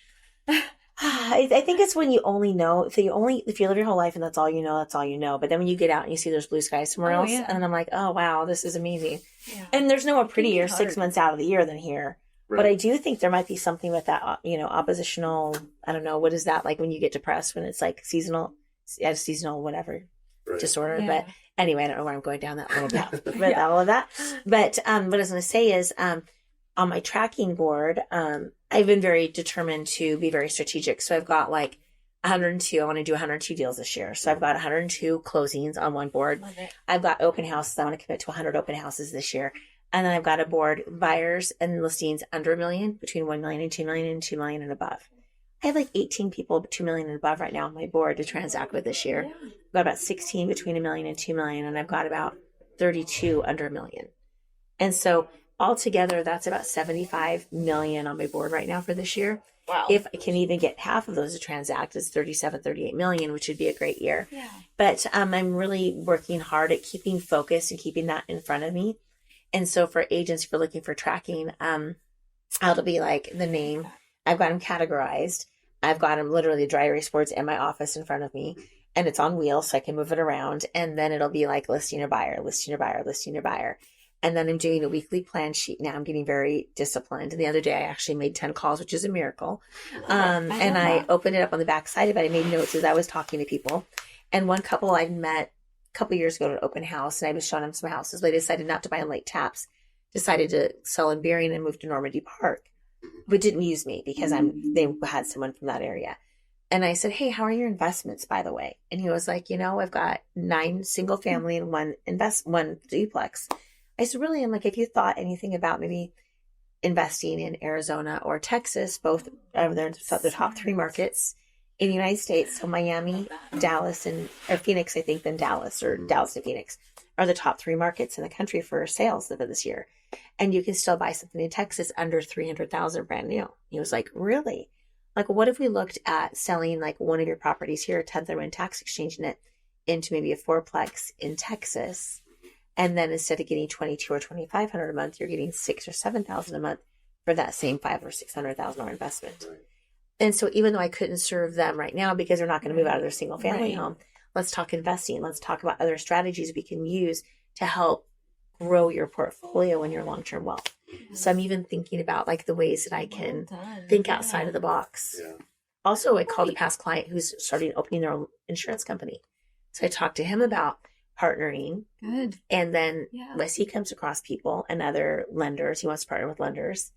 Here. I think it's when you only know, if you live your whole life and that's all you know, that's all you know. But then when you get out and you see there's blue skies somewhere else, and I'm like, oh wow, this is amazing. Yeah. And there's no prettier 6 months out of the year than here. Right. But I do think there might be something with that, oppositional, I don't know, what is that like when you get depressed, when it's like seasonal whatever disorder. Yeah. But anyway, I don't know where I'm going down that little path with all of that. But what I was going to say is, on my tracking board, I've been very determined to be very strategic. So I've got like 102. I want to do 102 deals this year. So I've got 102 closings on one board. I've got open houses. I want to commit to 100 open houses this year. And then I've got a board buyers and listings under $1 million, between $1 million and $2 million, and $2 million and above. I have like 18 people $2 million and above right now on my board to transact with this year. I've got about 16 between $1 million and $2 million, and I've got about 32 under $1 million. And so altogether, that's about 75 million on my board right now for this year. Wow. If I can even get half of those to transact, it's 38 million, which would be a great year. Yeah. But I'm really working hard at keeping focus and keeping that in front of me. And so for agents, if you're looking for tracking, it'll be like the name. I've got them categorized. I've got them literally dry erase boards in my office in front of me. And it's on wheels, so I can move it around. And then it'll be like listing your buyer, listing your buyer, listing your buyer. And then I'm doing a weekly plan sheet now. I'm getting very disciplined. And the other day I actually made 10 calls, which is a miracle. I opened it up on the back side of it. I made notes as I was talking to people. And one couple I met a couple years ago at an open house, and I was showing them some houses. They decided not to buy in Lake Taps, decided to sell in Berrien and move to Normandy Park, but didn't use me because they had someone from that area. And I said, hey, how are your investments, by the way? And he was like, I've got 9 single family and one duplex. I said, really? I'm like, if you thought anything about maybe investing in Arizona or Texas, both they're the top 3 markets in the United States. So Miami, Dallas, or Phoenix, I think, then Dallas, or Dallas and Phoenix are the top 3 markets in the country for sales of this year. And you can still buy something in Texas under $300,000 brand new. He was like, really? Like, what if we looked at selling like one of your properties here, 1031 tax exchanging it into maybe a 4-plex in Texas? And then instead of getting $2,200 or $2,500 a month, you're getting $6,000 or $7,000 a month for that same $500,000 or $600,000 investment. Right. And so even though I couldn't serve them right now because they're not going to move out of their single family home, let's talk investing. Let's talk about other strategies we can use to help grow your portfolio and your long-term wealth. So I'm even thinking about like the ways that I can think outside of the box. Yeah. Also, I called a past client who's starting opening their own insurance company. So I talked to him about partnering. Good. And then as he comes across people and other lenders, he wants to partner with lenders,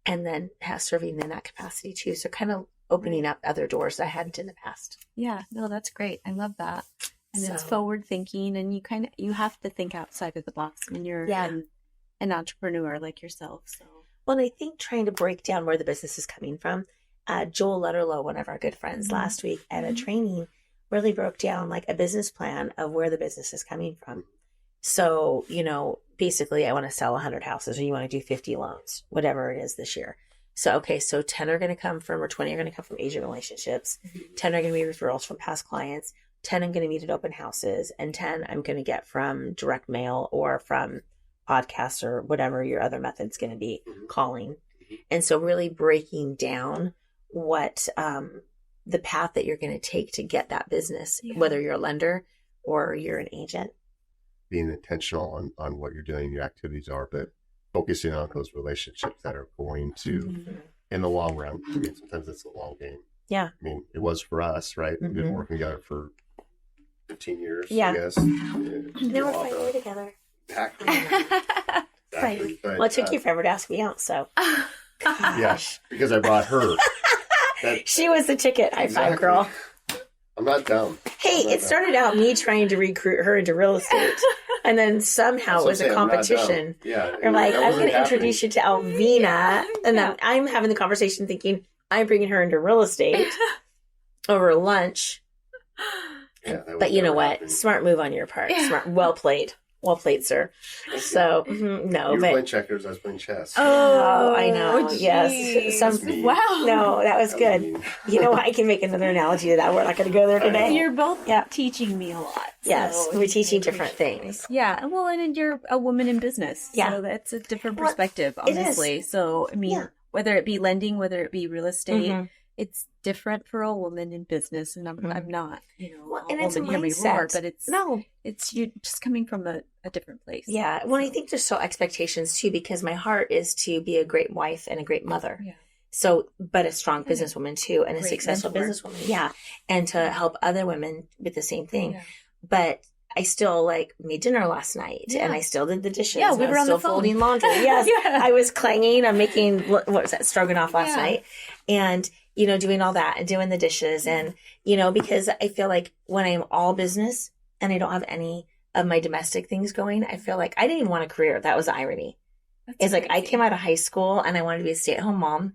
and then has serving in that capacity too. So kind of opening up other doors I hadn't in the past. Yeah, no, that's great. I love that. And it's So- forward thinking, and you have to think outside of the box when you're an entrepreneur like yourself. So, well, and I think trying to break down where the business is coming from. Joel Lutterlow, one of our good friends, last week at a training, really broke down like a business plan of where the business is coming from. So, basically I want to sell 100 houses, or you want to do 50 loans, whatever it is this year. So, okay, so 10 are going to come from, or 20 are going to come from agent relationships. 10 are going to be referrals from past clients. 10 I'm going to meet at open houses, and 10 I'm going to get from direct mail or from podcasts or whatever your other method's going to be, calling. And so really breaking down what the path that you're going to take to get that business, whether you're a lender or you're an agent. Being intentional on what you're doing, your activities are, but focusing on those relationships that are going to, in the long run. I mean, sometimes it's a long game. Yeah. I mean, it was for us, right? We've been working together for 15 years, Yeah. I guess. Now we're finally together. Exactly. Right. But, Well, it took you forever to ask me out, so. Yes, because I brought her. She was the ticket. High five, girl. I'm not dumb. Hey, it started out me trying to recruit her into real estate. And then somehow it was a competition. Yeah. You're like, I'm going to introduce you to Alvina. And then I'm having the conversation thinking, I'm bringing her into real estate over lunch. Yeah, But you know what? Smart move on your part. Smart. Well played. Well played, sir. So, no, you were but. playing checkers, I was playing chess. Oh, I know. geez. Yes. Wow. No, that was good. mean. You know what? I can make another analogy to that. We're not going to go there today. You're both teaching me a lot. Yes, so we're teaching different things. Yeah, well, and you're a woman in business. Yeah. So that's a different perspective, it is. honestly. So, I mean, whether it be lending, whether it be real estate, it's different for a woman in business. And I'm not, Well, a and it's a woman, hear me mindset. roar, but it's you just coming from a different place. Yeah. Well, I think there's still expectations too, because my heart is to be a great wife and a great mother. Yeah. So, but a strong businesswoman too, and a Great successful mentor. businesswoman. Yeah. And to help other women with the same thing. Yeah. But I still made dinner last night, and I still did the dishes. Yeah, we and were I was on still the phone. folding laundry. Yes. I was clanging. I'm making, what was that, stroganoff last night. And, doing all that and doing the dishes. And, because I feel like when I'm all business and I don't have any of my domestic things going, I feel like I didn't even want a career. That was the irony. It's like I came out of high school and I wanted to be a stay-at-home mom,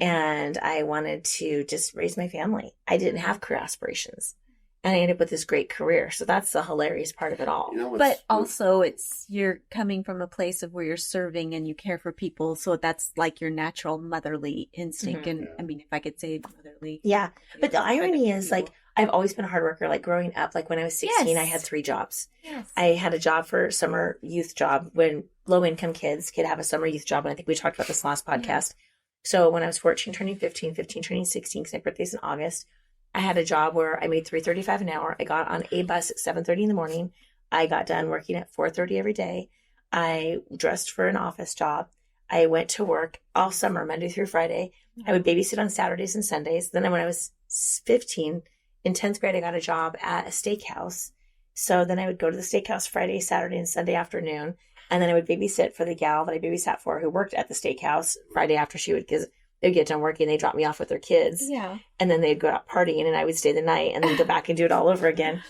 and I wanted to just raise my family. I didn't have career aspirations. And I ended up with this great career. So that's the hilarious part of it all. But also you're coming from a place of where you're serving and you care for people. So that's like your natural motherly instinct. And I mean, if I could say motherly. Yeah. But the irony is I've always been a hard worker. Like growing up, when I was 16, I had 3 jobs. Yes. I had a job for summer youth job when low income kids could have a summer youth job. And I think we talked about this last podcast. So when I was 14, turning 15, 15, turning 16, because my birthday's in August, I had a job where I made $3.35 an hour. I got on a bus at 7:30 in the morning. I got done working at 4:30 every day. I dressed for an office job. I went to work all summer, Monday through Friday. I would babysit on Saturdays and Sundays. Then when I was 15, in 10th grade, I got a job at a steakhouse. So then I would go to the steakhouse Friday, Saturday, and Sunday afternoon. And then I would babysit for the gal that I babysat for who worked at the steakhouse Friday after they'd get done working, they'd drop me off with their kids. Yeah. And then they'd go out partying and I would stay the night and then go back and do it all over again.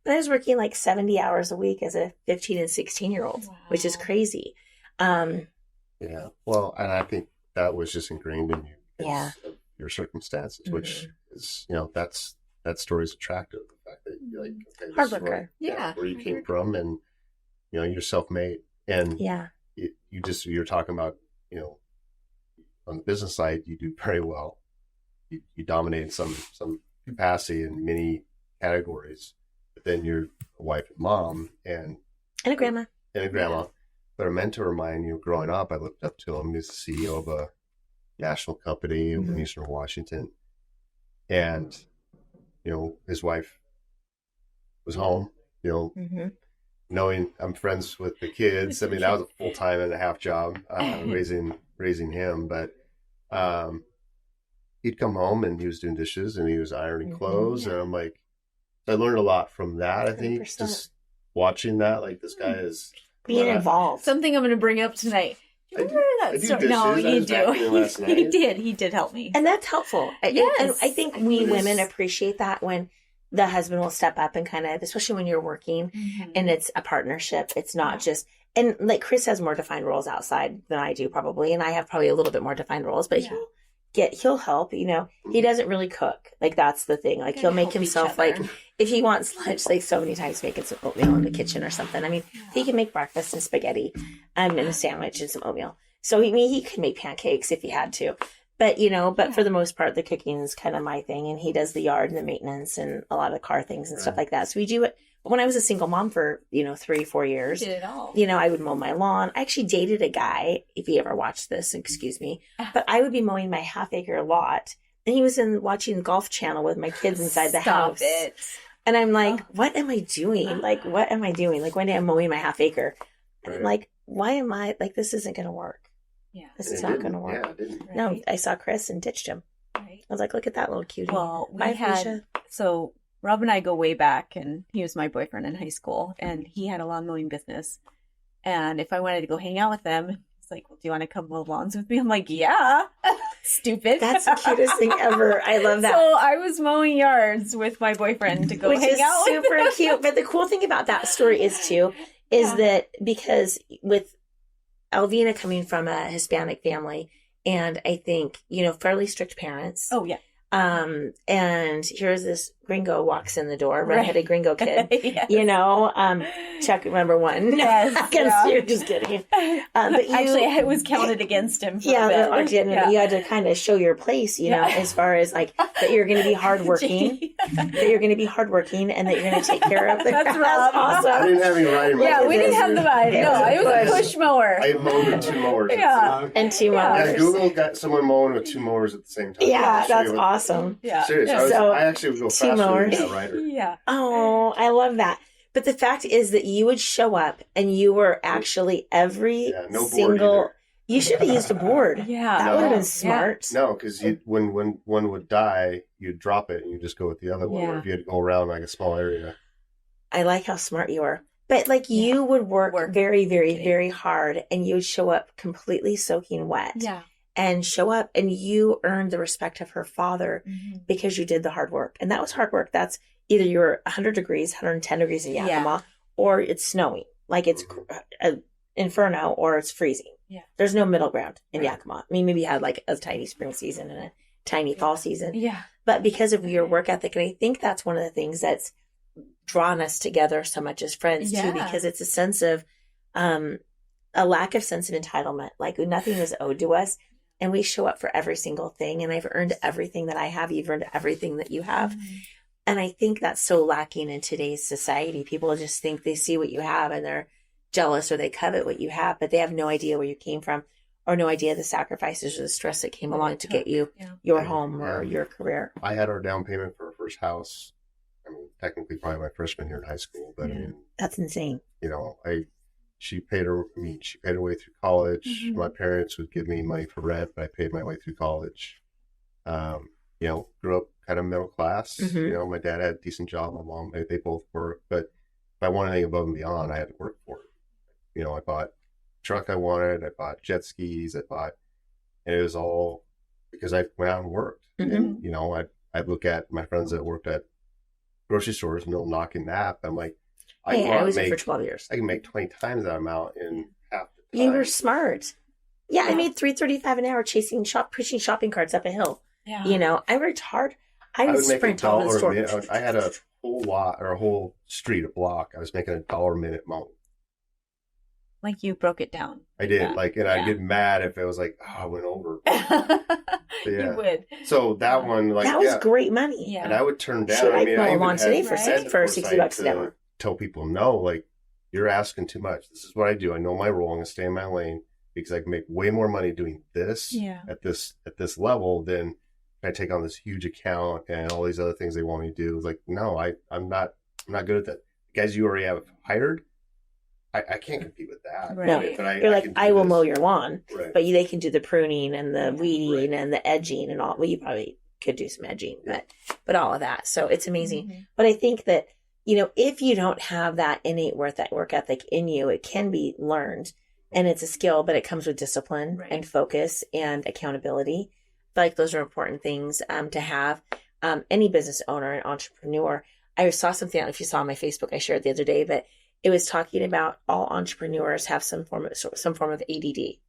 But I was working 70 hours a week as a 15 and 16-year-old, which is crazy. Yeah. Well, and I think that was just ingrained in you. Yeah. Your circumstances, which is, that story is attractive. The fact that you're okay, this hard is worker. where you came from, and, you're self-made. And you're talking about, on the business side, you do very well. You dominate in some capacity in many categories, but then you're a wife and mom and a grandma. But a mentor of mine, growing up, I looked up to him. He's the CEO of a national company in Eastern Washington, and his wife was home, knowing I'm friends with the kids. I mean, that was a full time and a half job, raising him. But he'd come home and he was doing dishes and he was ironing clothes, and I'm like, I learned a lot from that. I think 100%. just watching that, like this guy is being involved. Something I'm going to bring up tonight. Do you remember that story? dishes. No, you He do. He did help me. And that's helpful. Yes. And I think we women appreciate that when the husband will step up and kind of, especially when you're working and it's a partnership. It's not just, and like Chris has more defined roles outside than I do probably. And I have probably a little bit more defined roles, but he'll help, you know. He doesn't really cook. Like that's the thing. Like he'll make himself, like if he wants lunch, like so many times making some oatmeal in the kitchen or something. I mean, he can make breakfast and spaghetti and a sandwich and some oatmeal. So he could make pancakes if he had to. But, you know, for the most part, the cooking is kind of my thing. And he does the yard and the maintenance and a lot of the car things and stuff like that. So we do it. When I was a single mom for, 3-4 years, You did it all. I would mow my lawn. I actually dated a guy, if he ever watched this, excuse me, but I would be mowing my half-acre lot. And he was watching the Golf Channel with my kids inside the house. It. And I'm like, what am I doing? Like, what am I doing? Like one day I'm mowing my half-acre. And I'm like, why am I, like, this isn't going to work. Yeah. This is not going to work. Yeah, it didn't. Right. No, I saw Chris and ditched him. Right. I was like, look at that little cutie. Well, Bye, Felicia. so Rob and I go way back, and he was my boyfriend in high school, and he had a lawn mowing business. And if I wanted to go hang out with them, he's like, well, do you want to come mow lawns with me? I'm like, yeah. Stupid. That's the cutest thing ever. I love that. So I was mowing yards with my boyfriend to go Which hang is out with super him. cute. But the cool thing about that story is that because with Alvina coming from a Hispanic family, and I think, fairly strict parents. Oh, yeah. And here's this gringo walks in the door, redheaded gringo kid, Yes. check number one. Yes. You're just kidding. But Actually, I was counted against him. For a bit. You had to kind of show your place, as far as like that you're going to be hardworking, and that you're going to take care of the That's grass. Rob. Awesome. I didn't have any riding. Yeah, we didn't have the vibe. No, it was a push mower. I mowed with 2 mowers. Yeah. And 2 mowers. Yeah, Google got someone mowing with 2 mowers at the same time. Yeah, that's awesome. Yeah. Serious. So, I actually would go 2 faster mowers. than that rider. Yeah. Oh, I love that. But the fact is that you would show up and you were actually every No board single. either. You should have used a board. Yeah. That would have been smart. No, because when one would die, you'd drop it and you just go with the other one. Or if you had to go around like a small area. I like how smart you are. But you would work very, very, very hard, and you would show up completely soaking wet. Yeah. And show up, and you earned the respect of her father because you did the hard work. And that was hard work. That's either you're 100 degrees, 110 degrees in Yakima, or it's snowing. Like it's an inferno, or it's freezing. Yeah. There's no middle ground in Yakima. I mean, maybe you had like a tiny spring season and a tiny fall season. Yeah. But because of your work ethic, and I think that's one of the things that's drawn us together so much as friends too, because it's a sense of, a lack of sense of entitlement. Like nothing is owed to us. And we show up for every single thing. And I've earned everything that I have. You've earned everything that you have. And I think that's so lacking in today's society. People just think they see what you have and they're jealous, or they covet what you have, but they have no idea where you came from, or no idea the sacrifices or the stress that came along to get you your home or your career. I had our down payment for our first house. I mean, technically probably my freshman year in high school, but I mean, that's insane. She paid her way through college. My parents would give me money for rent, but I paid my way through college. Grew up kind of middle class. My dad had a decent job. My mom, they both worked. But if I wanted anything above and beyond, I had to work for it. I bought a truck I wanted. I bought jet skis. And it was all because I went out and worked. And, I'd look at my friends that worked at grocery stores and they'll knock in that. I'm like, I was there for 12 years. I can make 20 times that amount in half the time. You were smart. Yeah, I made $3.35 an hour pushing shopping carts up a hill. Yeah. I worked hard. I would sprint all the stores. I had a whole lot, or a whole street, a block. I was making $1 a minute mowing. Like you broke it down. I did. I'd get mad if it was like, I went over. You would. So that one, that was great money. Yeah. And I would turn down. I mow lawn today for $60 an hour. Tell people, no, you're asking too much. This is what I do. I know my role. I'm going to stay in my lane because I can make way more money doing this at this level than I take on this huge account and all these other things they want me to do. It's like, no, I'm not good at that. The guys you already have hired, I can't compete with that. Right. No, But you're like, can do I will this. mow your lawn, Right. but they can do the pruning and the weeding Right. and the edging and all. Well, you probably could do some edging, but all of that. So it's amazing. Mhm. But I think that, if you don't have that innate work ethic in you, it can be learned and it's a skill, but it comes with discipline Right. and focus and accountability. I feel like those are important things to have. Any business owner and entrepreneur. I saw something, I don't know if you saw on my Facebook, I shared the other day, but it was talking about all entrepreneurs have some form of ADD.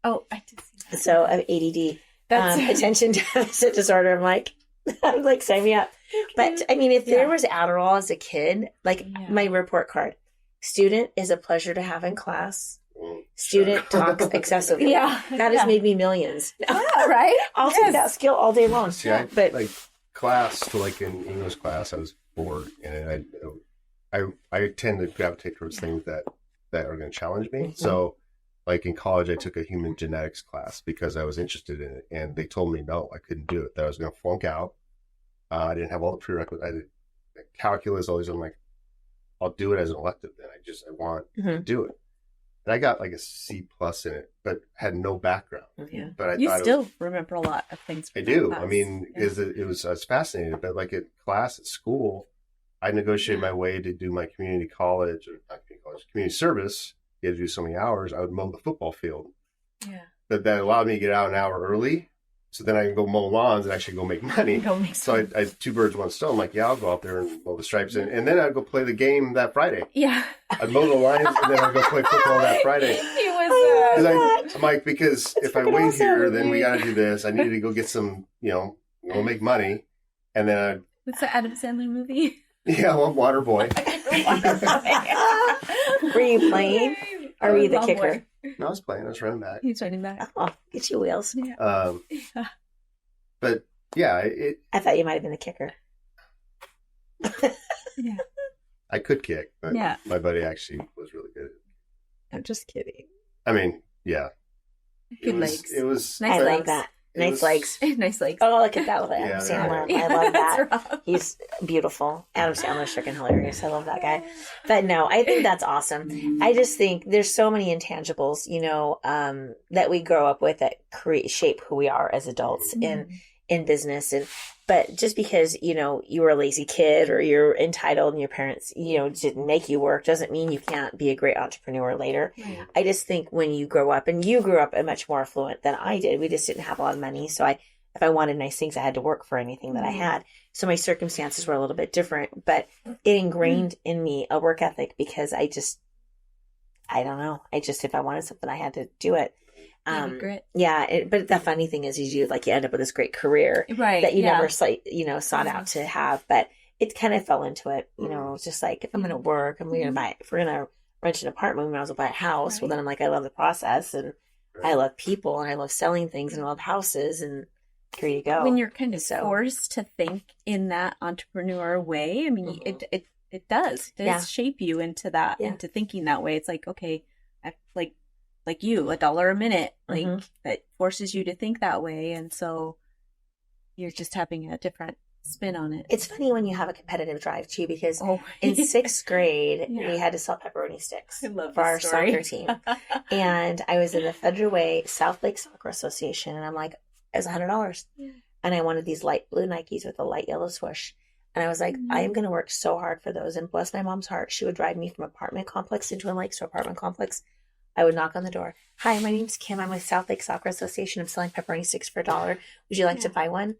Oh, I did see that. So of ADD, That's attention deficit disorder. I'm like, sign me up. But I mean, if there was Adderall as a kid, like my report card, student is a pleasure to have in class. Student talks excessively. Yeah. That has made me millions. Yeah, right? I'll take that skill all day long. See, but like class, like in English class, I was bored, and I tend to gravitate towards things that are going to challenge me. Mm-hmm. So, like in college, I took a human genetics class because I was interested in it, and they told me no, I couldn't do it. That I was going to flunk out. I didn't have all the prerequisites. I did calculus, all these. I'm like, I'll do it as an elective. Then I want to do it. And I got like a C+ in it, but had no background. Yeah. But I You thought still remember a lot of things. I From do. that I class. mean, because I was fascinated. But like at class at school, I negotiated my way to do my community college, or not community college, community service. You had to do so many hours. I would mow the football field. Yeah. But that allowed me to get out an hour early. So then I can go mow lawns and actually go make money. So I had two birds, one stone. I'm like, yeah, I'll go out there and mow the stripes. And then I'd go play the game that Friday. Yeah. I'd mow the lines and then I'd go play football that Friday. He was. I'm like, because if I wait here, then we got to do this. I need to go get some, go make money. And then What's the Adam Sandler movie? well, Water Boy. Were you playing? Or were you the kicker? No, I was playing. I was running back. He's running back. Oh, get you wheels. Yeah. But yeah, I thought you might have been the kicker. Yeah. I could kick, but Yeah. my buddy actually was really good. I'm just kidding. I mean, yeah. Good legs. It was. Nice I legs. like that. It Nice was- legs. Nice legs. Oh, look at that with Adam Yeah, Sandler. yeah. I love that. That's rough. He's beautiful. Adam Sandler's freaking hilarious. I love that guy. But no, I think that's awesome. I just think there's so many intangibles, that we grow up with that shape who we are as adults in business. But just because, you were a lazy kid or you're entitled and your parents, didn't make you work doesn't mean you can't be a great entrepreneur later. Right. I just think when you grow up, and you grew up much more affluent than I did, we just didn't have a lot of money. So if I wanted nice things, I had to work for anything that I had. So my circumstances were a little bit different, but it ingrained in me a work ethic because I don't know. If I wanted something, I had to do it. Grit. Yeah. But the funny thing is you end up with this great career Right. that you never sought out to have, but it kind of fell into it. It's just like, if I'm going to work, I'm going to buy, if we're going to rent an apartment, we might as well buy a house. Right. Well, then I'm like, I love the process and I love people and I love selling things and I love houses, and here you go. When you're kind of forced to think in that entrepreneur way, I mean, it does shape you into that, into thinking that way. It's like, okay, like you, $1 a minute, that forces you to think that way. And so you're just having a different spin on it. It's funny when you have a competitive drive too, because in 6th grade, we had to sell pepperoni sticks for our soccer team. And I was in the Federal Way South Lake Soccer Association, and I'm like, it was $100. Yeah. And I wanted these light blue Nikes with a light yellow swoosh. And I was like, I am going to work so hard for those. And bless my mom's heart, she would drive me from apartment complex into Twin Lakes to apartment complex. I would knock on the door. Hi, my name's Kim. I'm with South Lake Soccer Association. I'm selling pepperoni sticks for $1. Would you like to buy one?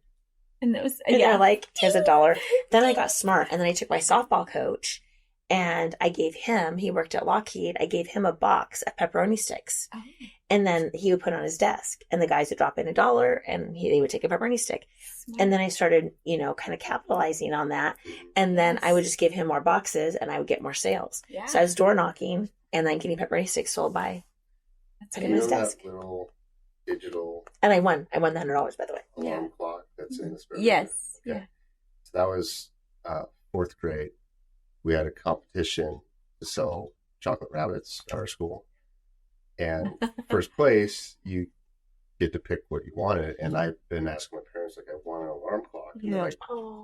And it was, they're like, here's $1. Then I got smart. And then I took my softball coach and I gave him, he worked at Lockheed, I gave him a box of pepperoni sticks. Oh. And then he would put it on his desk. And the guys would drop in $1 and they would take a pepperoni stick. Smart. And then I started, kind of capitalizing on that. And then I would just give him more boxes and I would get more sales. Yeah. So I was door knocking and then getting pepperoni sticks sold by his desk. That little digital. And I won the $100, by the way. Alarm clock that's in the spreadsheet. Yes. Okay. Yeah. So that was 4th grade. We had a competition to sell chocolate rabbits at our school. And first place, you get to pick what you wanted. And I've been asking my parents, like, I want an alarm clock. And they're like,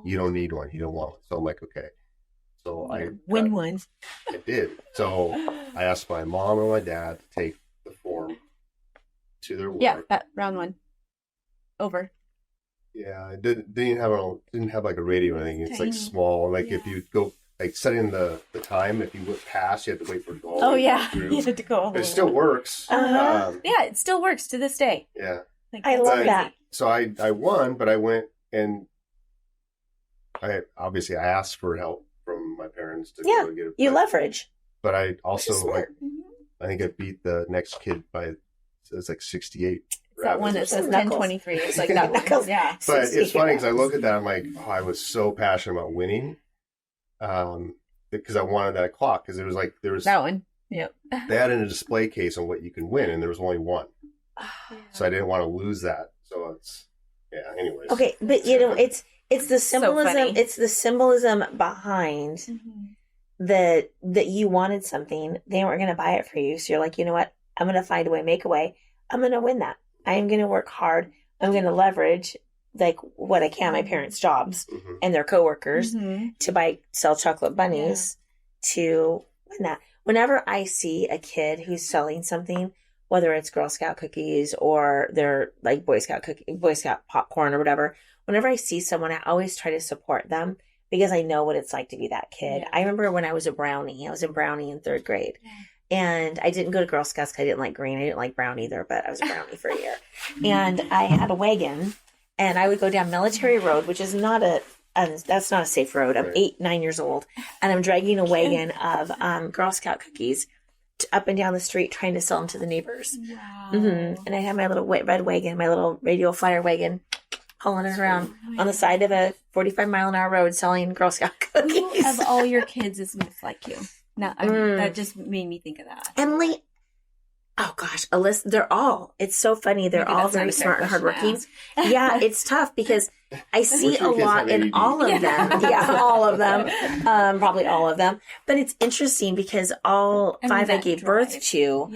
you don't need one. You don't want one. So I'm like, okay. So win one. I did. So I asked my mom and my dad to take the form to their work. Yeah, that round one. Over. Yeah, it didn't have like a radio or anything. It's like small. Like if you go like setting the time, if you went past, you had to wait for it to go. Oh yeah, you had to go. It still works. Yeah, it still works to this day. Yeah, like, I love that. So I won, but I went and I asked for help from my parents to go get it. You leverage. But I also I think I beat the next kid by it's like 68. That one that says 1023. It's like that one. Yeah. But it's funny because I look at that, I'm like, oh, I was so passionate about winning. Because I wanted that clock because there was that one. Yep. They had in a display case on what you can win, and there was only one. So I didn't want to lose that. So it's anyways. Okay, but it's the symbolism. So it's the symbolism behind that you wanted something. They weren't going to buy it for you, so you're like, you know what? I'm going to find a way, make a way. I'm going to win that. I am going to work hard. I'm going to leverage like what I can, my parents' jobs and their coworkers to sell chocolate bunnies to win that. Whenever I see a kid who's selling something, whether it's Girl Scout cookies or they're like Boy Scout popcorn or whatever, whenever I see someone, I always try to support them because I know what it's like to be that kid. I remember when I was a brownie, I was a brownie in 3rd grade. And I didn't go to Girl Scouts because I didn't like green. I didn't like brown either, but I was a brownie for a year. And I had a wagon, and I would go down Military Road, which is that's not a safe road. I'm 9 years old, and I'm dragging a wagon of Girl Scout cookies up and down the street trying to sell them to the neighbors. Wow. And I had my little red wagon, my little radio flyer wagon, hauling it around on the side of a 45-mile-an-hour road selling Girl Scout cookies. Of all your kids is just like you. Now, that just made me think of that. Emily, oh gosh, Alyssa, it's so funny. They're all very smart and hardworking. Yeah, it's tough because I see a lot in all of them. Yeah, all of them. Probably all of them. But it's interesting because all 5 I gave birth to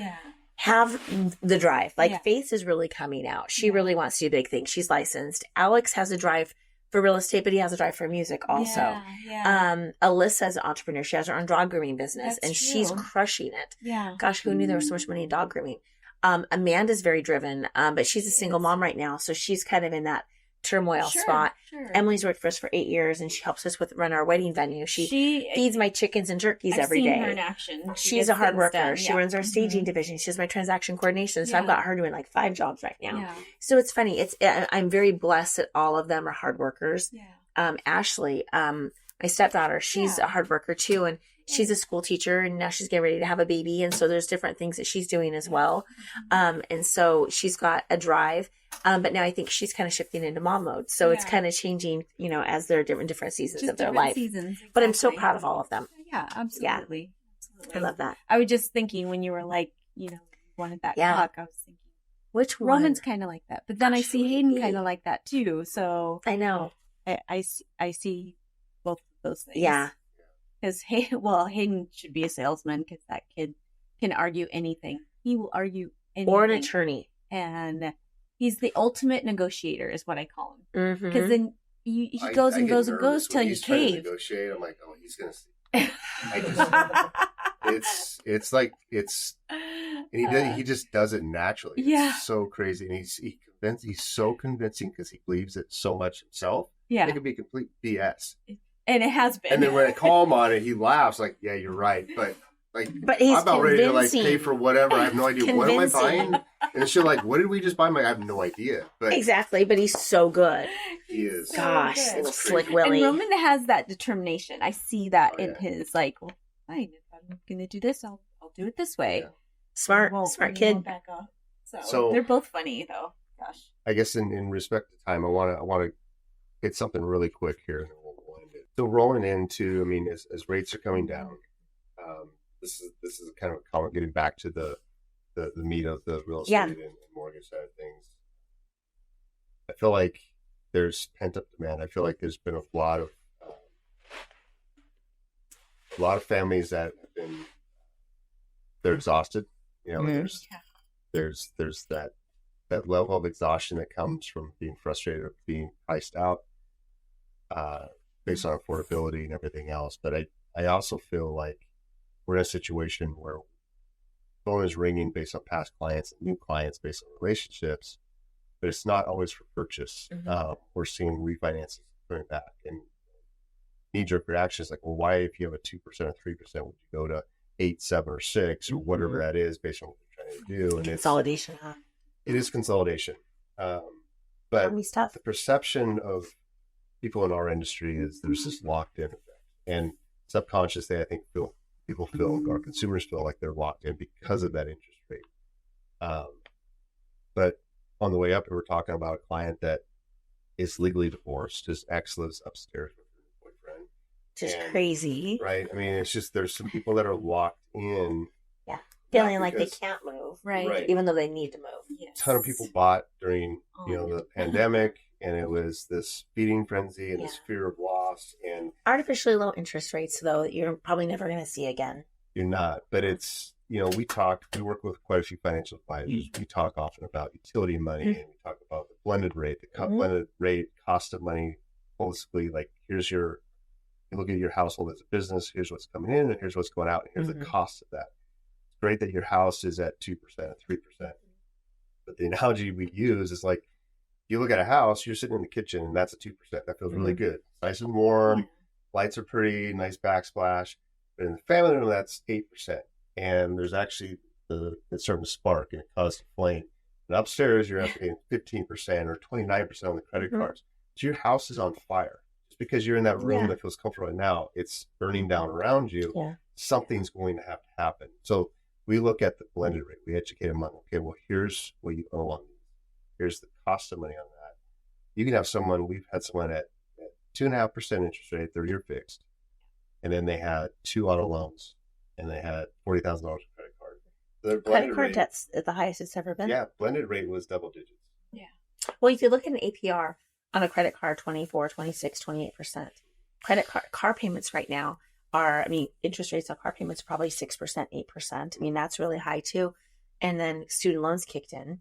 have the drive. Like Faith is really coming out. She really wants to do big things. She's licensed. Alex has a drive for real estate, but he has a drive for music also. Alyssa is an entrepreneur. She has her own dog grooming business she's crushing it. Yeah. Gosh, who knew there was so much money in dog grooming? Amanda's very driven, but she's a single mom right now. So she's kind of in that turmoil spot. Sure. Emily's worked for us for 8 years and she helps us run our wedding venue. She feeds my chickens and turkeys every day. Her in action. She's a hard worker. She runs our staging division. She does my transaction coordination. So I've got her doing like 5 jobs right now. Yeah. So it's funny. I'm very blessed that all of them are hard workers. Yeah. Ashley, my stepdaughter, she's a hard worker too. And she's a school teacher and now she's getting ready to have a baby. And so there's different things that she's doing as well. And so she's got a drive. But now I think she's kind of shifting into mom mode. So it's kind of changing, as they're different seasons of their life. Exactly. But I'm so proud of all of them. Yeah, absolutely. I love that. I was just thinking when you were like, wanted that clock, I was thinking, which one? Roman's kind of like that. But then I see Hayden kind of like that too. So I know. I see both of those things. Yeah. Because Hayden should be a salesman because that kid can argue anything. He will argue anything. Or an attorney. And he's the ultimate negotiator, is what I call him. Because then he goes and goes and goes till you cave. Negotiate. I'm like, oh, he's gonna see. And he just does it naturally. Yeah, it's so crazy, and he's so convincing because he believes it so much himself. Yeah, it could be complete BS, and it has been. And then when I call him on it, he laughs like, "Yeah, you're right," but he's I'm about ready to pay for whatever. I have no idea what am I buying, and she's like, "What did we just buy?" I'm like, I have no idea. But exactly, but he's so good. He is. Gosh, little slick Willie. And Roman has that determination. I see that in his fine. If I'm going to do this, I'll do it this way. Yeah. Smart kid. Back off. So they're both funny though. Gosh. I guess in respect to time, I want to hit something really quick here. And we'll end it. So rolling into, as rates are coming down. This is kind of a comment getting back to the meat of the real estate and mortgage side of things. I feel like there's pent up demand. I feel like there's been a lot of families that have been they're exhausted. There's that level of exhaustion that comes from being frustrated or being priced out based on affordability and everything else. But I also feel like we're in a situation where phone is ringing based on past clients and new clients based on relationships, but it's not always for purchase. We're seeing refinances coming back, and knee-jerk reactions like, well, why, if you have a 2% or 3%, would you go to 8, 7, or 6, or whatever that is based on what you're trying to do? And Consolidation, huh? It is consolidation. But the perception of people in our industry is there's this locked in effect, and subconsciously, I think people feel, or consumers feel like they're locked in because of that interest rate. But on the way up, we were talking about a client that is legally divorced. His ex lives upstairs with her boyfriend. Just crazy. Right. I mean, it's just, there's some people that are locked in. Yeah. Feeling like they can't move. Right. Even though they need to move. Yes. A ton of people bought during, the pandemic, and it was this feeding frenzy and this fear of loss and artificially low interest rates, though, that you're probably never going to see again. You're not, but it's, we work with quite a few financial advisors. We talk often about utility money, and we talk about the blended rate, blended rate, cost of money, holistically. Like, you look at your household as a business, here's what's coming in, and here's what's going out, and here's the cost of that. It's great that your house is at 2%, 3%. But the analogy we use is like, you look at a house, you're sitting in the kitchen, and that's a 2%. That feels really good. Nice and warm, lights are pretty, nice backsplash. But in the family room, that's 8%. And there's actually it's starting to spark, and it causes a flame. And upstairs, you're paying 15% or 29% on the credit cards. So your house is on fire. Just because you're in that room that feels comfortable right now, it's burning down around you. Yeah. Something's going to have to happen. So we look at the blended rate. We educate them on, okay, well, here's what you owe on these. Here's the cost of money on that. You can have we've had someone at 2.5% interest rate, 30-year fixed. And then they had 2 auto loans, and they had $40,000 in credit card. Their credit card debt's at the highest it's ever been. Yeah, blended rate was double digits. Yeah. Well, if you look at an APR on a credit card, 24, 26, 28%. Credit car payments right now interest rates on car payments are probably 6%, 8%. That's really high too. And then student loans kicked in,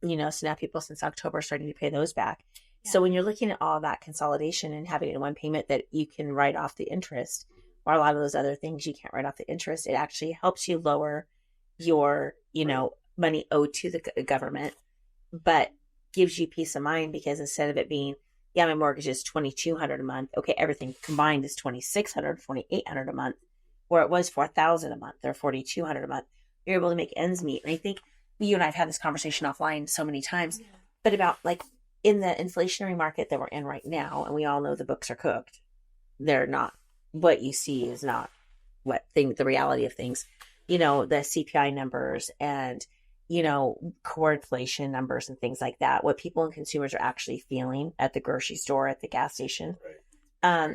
so now people since October are starting to pay those back. Yeah. So when you're looking at all that consolidation and having it in one payment that you can write off the interest, or a lot of those other things you can't write off the interest, it actually helps you lower your, money owed to the government, but gives you peace of mind, because instead of it being, my mortgage is $2,200 a month. Okay, everything combined is $2,600, $2,800 a month, where it was $4,000 a month or $4,200 a month. You're able to make ends meet. And I think you and I have had this conversation offline so many times, but about like, in the inflationary market that we're in right now, and we all know the books are cooked, they're not, what you see is not the reality of things, the CPI numbers and, core inflation numbers and things like that, what people and consumers are actually feeling at the grocery store, at the gas station,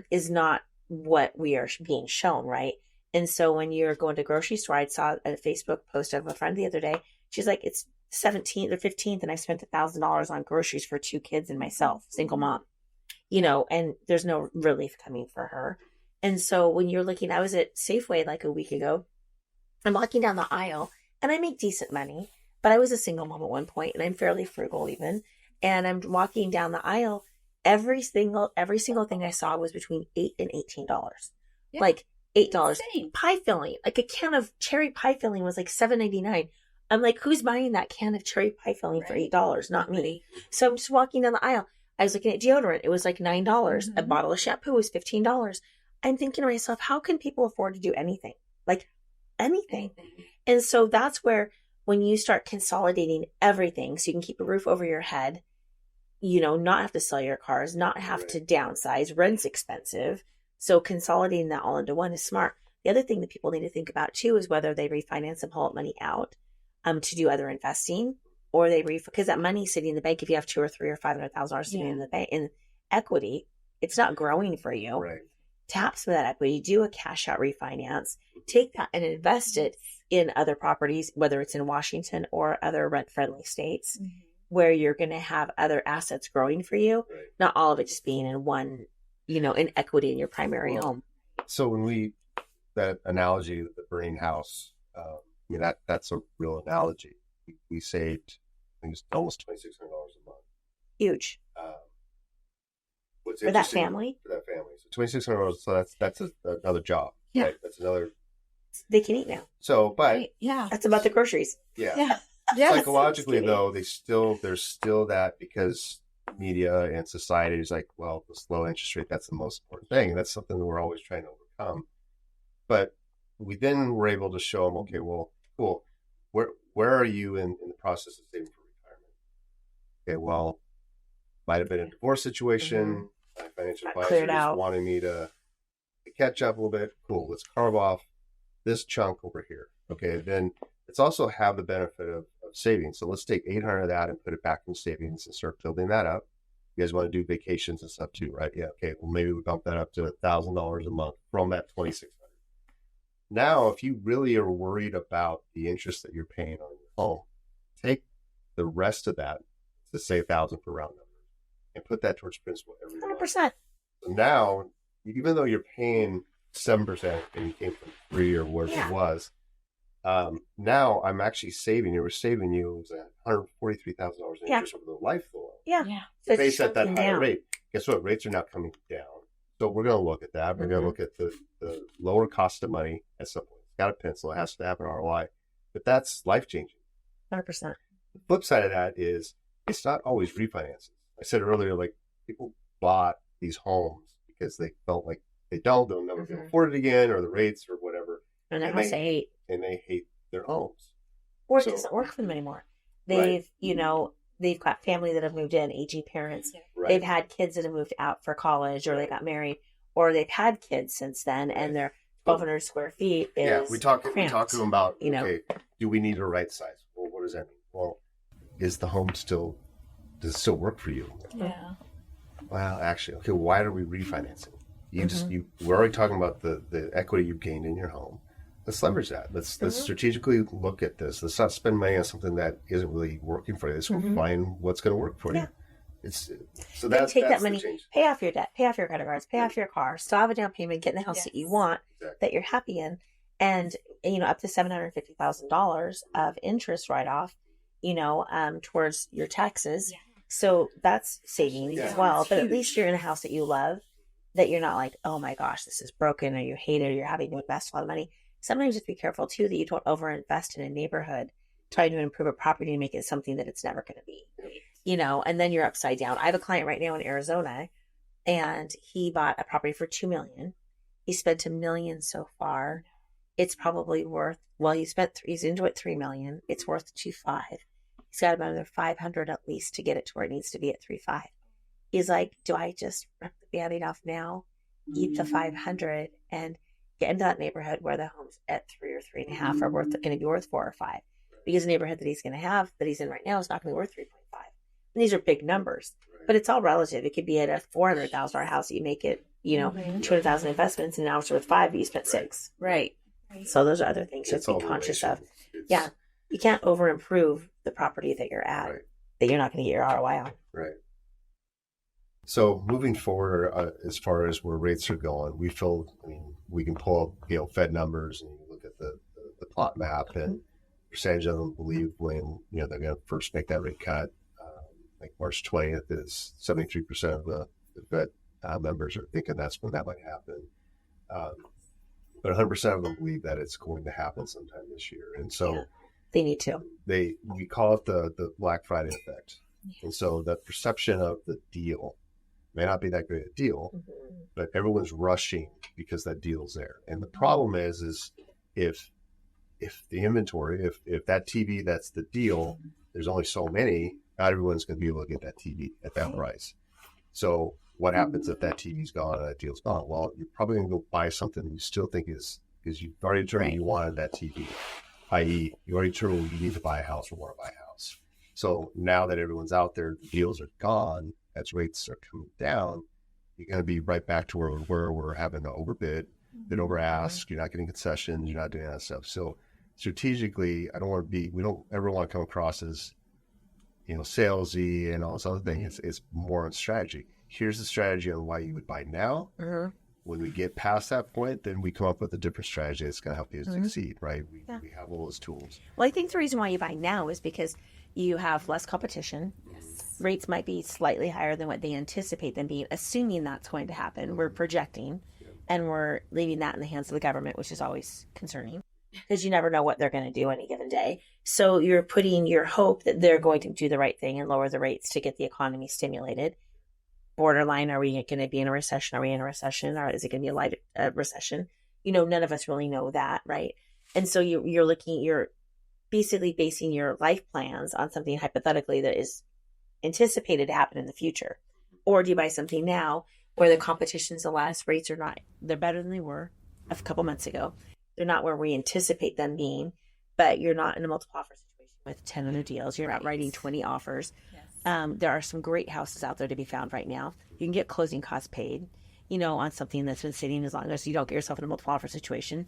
is not what we are being shown, right? And so when you're going to grocery store, I saw a Facebook post of a friend the other day. She's like, it's 17th or 15th, and I spent $1,000 on groceries for 2 kids and myself, single mom, and there's no relief coming for her. And so when you're looking, I was at Safeway like a week ago. I'm walking down the aisle, and I make decent money, but I was a single mom at one point, and I'm fairly frugal even. And I'm walking down the aisle. Every single thing I saw was between $8 and $18. Yeah. Like $8. Insane. Pie filling, like a can of cherry pie filling was like $7.99. I'm like, who's buying that can of cherry pie filling for $8? Not me. So I'm just walking down the aisle. I was looking at deodorant. It was like $9. A bottle of shampoo was $15. I'm thinking to myself, how can people afford to do anything? Like anything. And so that's where, when you start consolidating everything so you can keep a roof over your head, not have to sell your cars, not have to downsize, rent's expensive. So consolidating that all into one is smart. The other thing that people need to think about too is whether they refinance and pull out money out to do other investing, or because that money sitting in the bank, if you have $200,000 or $300,000 or $500,000 sitting in the bank in equity, it's not growing for you. Right. Tap some of that equity, do a cash out refinance, take that and invest it in other properties, whether it's in Washington or other rent friendly states, where you're going to have other assets growing for you, not all of it just being in one, in equity in your primary home. So when that analogy, the burning house, that's a real analogy. We saved, I think it's almost $2,600 a month. Huge. For that family. So $2,600. So that's another job. Yeah. Right? That's another. They can eat now. So, but Right. Yeah. That's about the groceries. yeah. Yes. Psychologically, though, there's still that, because media and society is like, well, the slow interest rate, that's the most important thing. And that's something that we're always trying to overcome. But we then were able to show them, okay, well, cool. Where are you in the process of saving for retirement? Okay, well, might have been a divorce situation. My financial advisor just wanted me to catch up a little bit. Cool. Let's carve off this chunk over here. Okay. Then let's also have the benefit of savings. So let's take 800 of that and put it back in savings and start building that up. You guys want to do vacations and stuff too, right? Yeah. Okay. Well, maybe we bump that up to $1,000 a month from that 2,600. Now, if you really are worried about the interest that you're paying on your home, take the rest of that, let's say 1,000 for round numbers, and put that towards principal every month. 100%. So now, even though you're paying 7% and you came from 3 or whatever it was, now I'm actually saving you. We're saving you $143,000 in interest over the life of the loan. Yeah. So based at that higher rate. Guess what? Rates are now coming down. So we're going to look at that. We're going to look at the lower cost of money at some point. It's got a pencil. It has to have an ROI. But that's life-changing. 100%. The flip side of that is it's not always refinances. I said earlier, like, people bought these homes because they felt like they'll never be able to afford it again, or the rates or whatever. And their house they hate. And they hate their homes. Or it doesn't work for them anymore. They've, they've got family that have moved in, aging parents. Right. They've had kids that have moved out for college, or they got married, or they've had kids since then, and their 1,200 square feet is we talk to them about, okay, do we need a right size? Well, what does that mean? Well, is the home does it still work for you? Yeah. Well, actually, okay, why are we refinancing? We're already talking about the equity you've gained in your home. Let's leverage that. Let's strategically look at this. Let's not spend money on something that isn't really working for you. Let's find what's going to work for you. So that's take that money, pay off your debt, pay off your credit cards, pay off your car, still have a down payment, get in the house that you want, that you're happy in, and up to $750,000 of interest write-off, towards your taxes. Yeah. So that's savings as well. But at least you're in a house that you love, that you're not like, oh my gosh, this is broken, or you hate it, or you're having to invest a lot of money. Sometimes just be careful too that you don't overinvest in a neighborhood, trying to improve a property and make it something that it's never going to be. And then you're upside down. I have a client right now in Arizona, and he bought a property for $2 million. He spent $1 million so far. It's probably worth, he's into it $3 million. It's worth $2.5 million. He's got about another $500 at least to get it to where it needs to be at $3.5 million. He's like, do I just rip the Band-Aid off now, eat the $500, and get into that neighborhood where the homes at 3 or 3.5 are going to be worth 4 or 5? Because the neighborhood that he's going to have, that he's in right now, is not going to be worth 3.5. And these are big numbers, but it's all relative. It could be at a $400,000 house that you make it, $200,000 investments, and now it's worth $5 million, but you spent $6 million. Right. So those are other things you have to be conscious of. Yeah. You can't over improve the property that you're at, that you're not going to get your ROI on. Right. So moving forward, as far as where rates are going, we can pull up, Fed numbers, and you look at the plot map, and percentage of them believe when, they're going to first make that rate cut. Like March 20th is 73% of the Fed members are thinking that's when that might happen. But 100% of them believe that it's going to happen sometime this year. And so they need to. We call it the Black Friday effect. And so the perception of the deal may not be that great a deal, but everyone's rushing because that deal's there. And the problem is if the inventory, if that TV, that's the deal, there's only so many, not everyone's going to be able to get that TV at that price. So what happens if that TV's gone and that deal's gone? Well, you're probably going to go buy something you still think is, because you've already determined you wanted that TV, i.e. you already determined you need to buy a house or want to buy a house. So now that everyone's out there, the deals are gone, as rates are coming down, you're going to be right back to where we're having to overbid, bid over ask, you're not getting concessions, you're not doing that stuff. So strategically, we don't ever want to come across as, salesy and all this other thing. It's more on strategy. Here's the strategy on why you would buy now. When we get past that point, then we come up with a different strategy that's going to help you succeed, right? We have all those tools. Well, I think the reason why you buy now is because you have less competition. Yes. Rates might be slightly higher than what they anticipate them being, assuming that's going to happen. We're projecting. and we're leaving that in the hands of the government, which is always concerning because you never know what they're going to do any given day. So you're putting your hope that they're going to do the right thing and lower the rates to get the economy stimulated. Borderline, are we going to be in a recession? Are we in a recession? Or is it going to be a light recession? None of us really know that, right? And so you're basically basing your life plans on something hypothetically that is anticipated to happen in the future. Or do you buy something now where the competition's the last, rates are not, they're better than they were a couple months ago. They're not where we anticipate them being, but you're not in a multiple offer situation with 10 other deals. You're not writing 20 offers. Yes. There are some great houses out there to be found right now. You can get closing costs paid, on something that's been sitting as long as you don't get yourself in a multiple offer situation.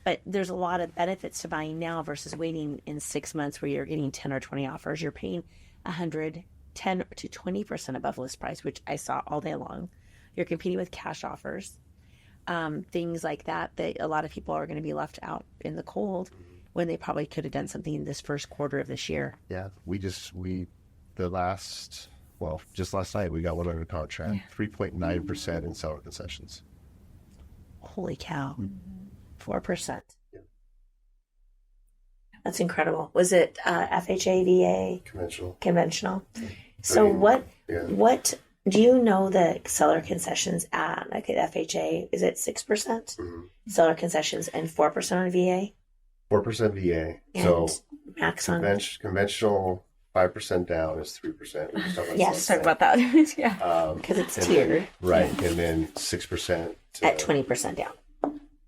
But there's a lot of benefits to buying now versus waiting in 6 months where you're getting 10 or 20 offers. You're paying 10 to 20% above list price, which I saw all day long. You're competing with cash offers. Things like that a lot of people are going to be left out in the cold when they probably could have done something this first quarter of this year. Yeah, just last night we got one under contract, 3.9% in seller concessions. Holy cow. 4%. Yeah. That's incredible. Was it FHA, VA? Conventional. So what do you know the seller concessions at, like at FHA, is it 6%? Seller concessions and 4% on VA? 4% VA. And so max on conventional 5% down is 3%. Yes, talk about that. Yeah, because it's tiered. Right, and then 6% at 20% down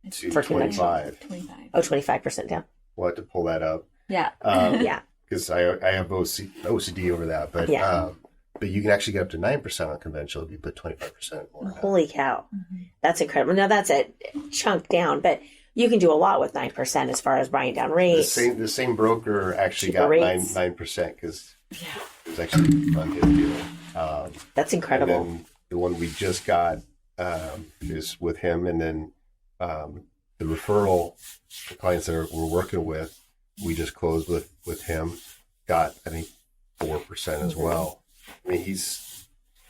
to for 25. 25% down. We'll have to pull that up. Yeah. Yeah. Because I have OCD over that, but but you can actually get up to 9% on conventional if you put 25% more. Holy cow. That's incredible. Now that's a chunk down, but you can do a lot with 9% as far as buying down rates. The same broker actually Cheaper got rates. 9% because it was actually on his deal. That's incredible. And then the one we just got is with him, and then the referral, the clients that we're working with, we just closed with him, got I think 4% as well. I mean,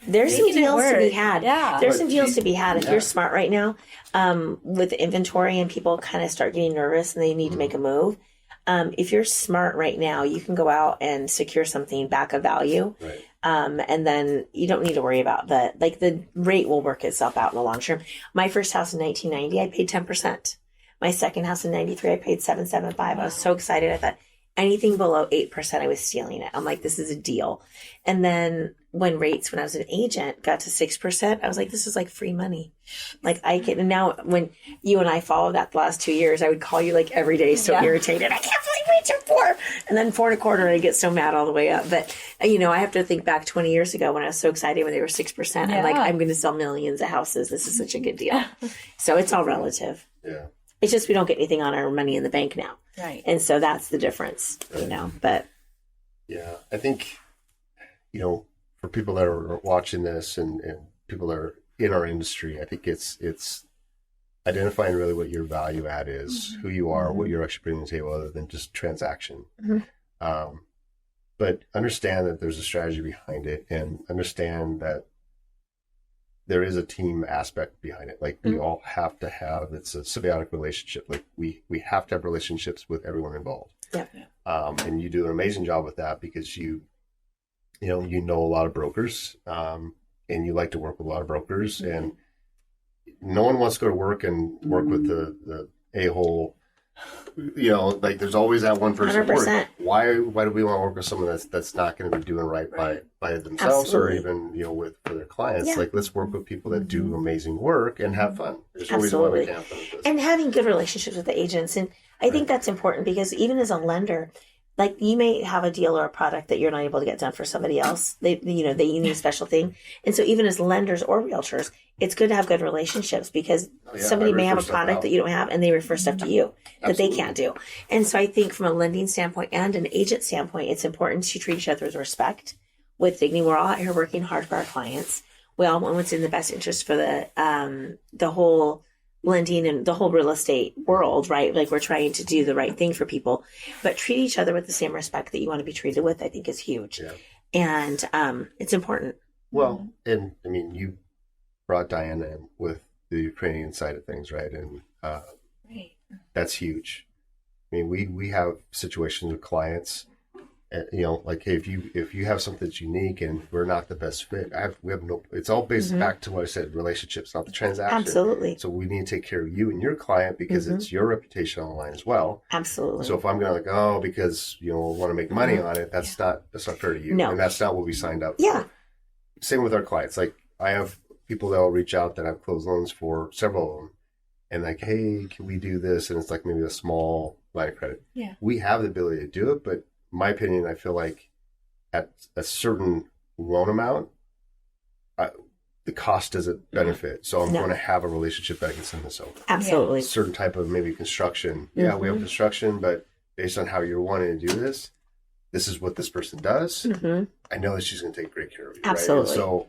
there's some deals to be had. Yeah. There's some deals to be had if you're smart right now with inventory and people kind of start getting nervous and they need to make a move. If you're smart right now, you can go out and secure something back of value. Right. And then you don't need to worry about the rate will work itself out in the long term. My first house in 1990, I paid 10%. My second house in 93, I paid 7.75. I was so excited. I thought anything below 8%, I was stealing it. I'm like, this is a deal. And then when I was an agent, got to 6%, I was like, this is like free money. Like and now when you and I followed that the last 2 years, I would call you like every day, so irritated. I can't believe rates are 4. And then 4.25, and I get so mad all the way up. But, I have to think back 20 years ago when I was so excited when they were 6%. I'm like, I'm going to sell millions of houses. This is such a good deal. So it's all relative. Yeah. It's just we don't get anything on our money in the bank now. Right. And so that's the difference, but. Yeah, I think, for people that are watching this and people that are in our industry, I think it's identifying really what your value add is, who you are, what you're actually bringing to the table other than just transaction. But understand that there's a strategy behind it and understand that there is a team aspect behind it. Like we all have to have, it's a symbiotic relationship. Like we have to have relationships with everyone involved. Yeah. And you do an amazing job with that because you know a lot of brokers, and you like to work with a lot of brokers, and no one wants to go to work and work with the a-hole. Like there's always that one person. 100%. Why do we want to work with someone that's not going to be doing right by themselves Absolutely. or even for their clients? Yeah. Like let's work with people that do amazing work and have fun. There's no reason why we can't have fun with this. And having good relationships with the agents. And I think that's important because even as a lender, like you may have a deal or a product that you're not able to get done for somebody else. They need a special thing. And so even as lenders or realtors, it's good to have good relationships because somebody may have a product that you don't have and they refer stuff to you that they can't do. And so I think from a lending standpoint and an agent standpoint, it's important to treat each other with respect, with dignity. We're all out here working hard for our clients. We all want what's in the best interest for the whole lending and the whole real estate world, right? Like we're trying to do the right thing for people, but treat each other with the same respect that you want to be treated with, I think is huge. Yeah. And it's important. Well, and I mean, you brought Diana in with the Ukrainian side of things, right? And Right. that's huge. I mean, we have situations with clients, like, hey, if you have something that's unique and we're not the best fit, we have no. It's all based back to what I said: relationships, not the transaction. Absolutely. So we need to take care of you and your client because it's your reputation on the line as well. Absolutely. So if I'm going to because want to make money on it, that's not fair to you. No. And that's not what we signed up Yeah. for. Same with our clients. Like, I have people that will reach out that I've closed loans for, several of them, and like, hey, can we do this? And it's like maybe a small line of credit. Yeah. We have the ability to do it, but in my opinion, I feel like at a certain loan amount, the cost doesn't benefit. So I'm going to have a relationship that I can send this over. Absolutely. A certain type of maybe construction. Yeah, we have construction, but based on how you're wanting to do this is what this person does. I know that she's going to take great care of you. Absolutely. Right? So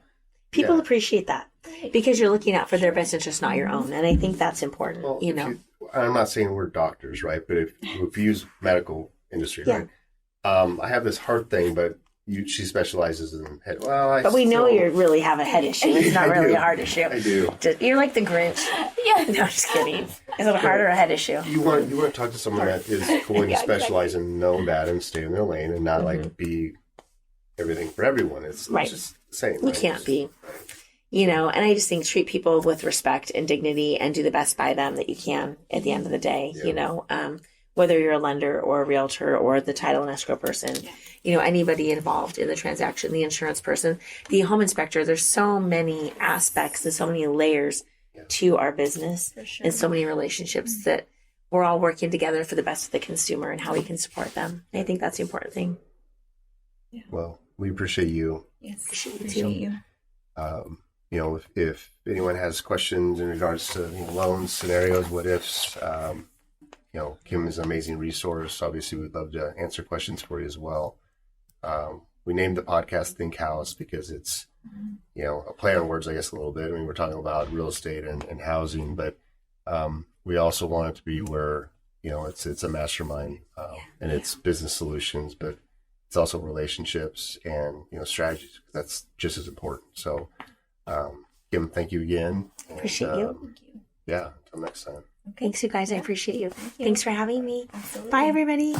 people appreciate that because you're looking out for their best interest, not your own. And I think that's important, well, know. I'm not saying we're doctors, right? But if you use medical industry, right? I have this heart thing, but she specializes in head. Well, but we know you really have a head issue. It's not really a heart issue. I do. You're like the Grinch. Yeah. No, I'm just kidding. Is it a heart or a head issue? You want to talk to someone that is going to specialize and know that and stay in their lane and not like be everything for everyone. It's just the same. You can't be. And I just think treat people with respect and dignity and do the best by them that you can at the end of the day, whether you're a lender or a realtor or the title and escrow person, anybody involved in the transaction, the insurance person, the home inspector. There's so many aspects and so many layers to our business and so many relationships that we're all working together for the best of the consumer and how we can support them. I think that's the important thing. Yeah. Well, we appreciate you. Yes, Appreciate you. If anyone has questions in regards to loans, scenarios, what ifs, Kim is an amazing resource. Obviously, we'd love to answer questions for you as well. We named the podcast Think House because it's, a play on words, I guess, a little bit. I mean, we're talking about real estate and housing, but we also want it to be where, it's a mastermind and it's business solutions, but it's also relationships and, strategies. That's just as important. So, Kim, thank you again. Appreciate you. Thank you. Yeah, until next time. Thanks, you guys. I appreciate you. Thanks for having me. Absolutely. Bye, everybody.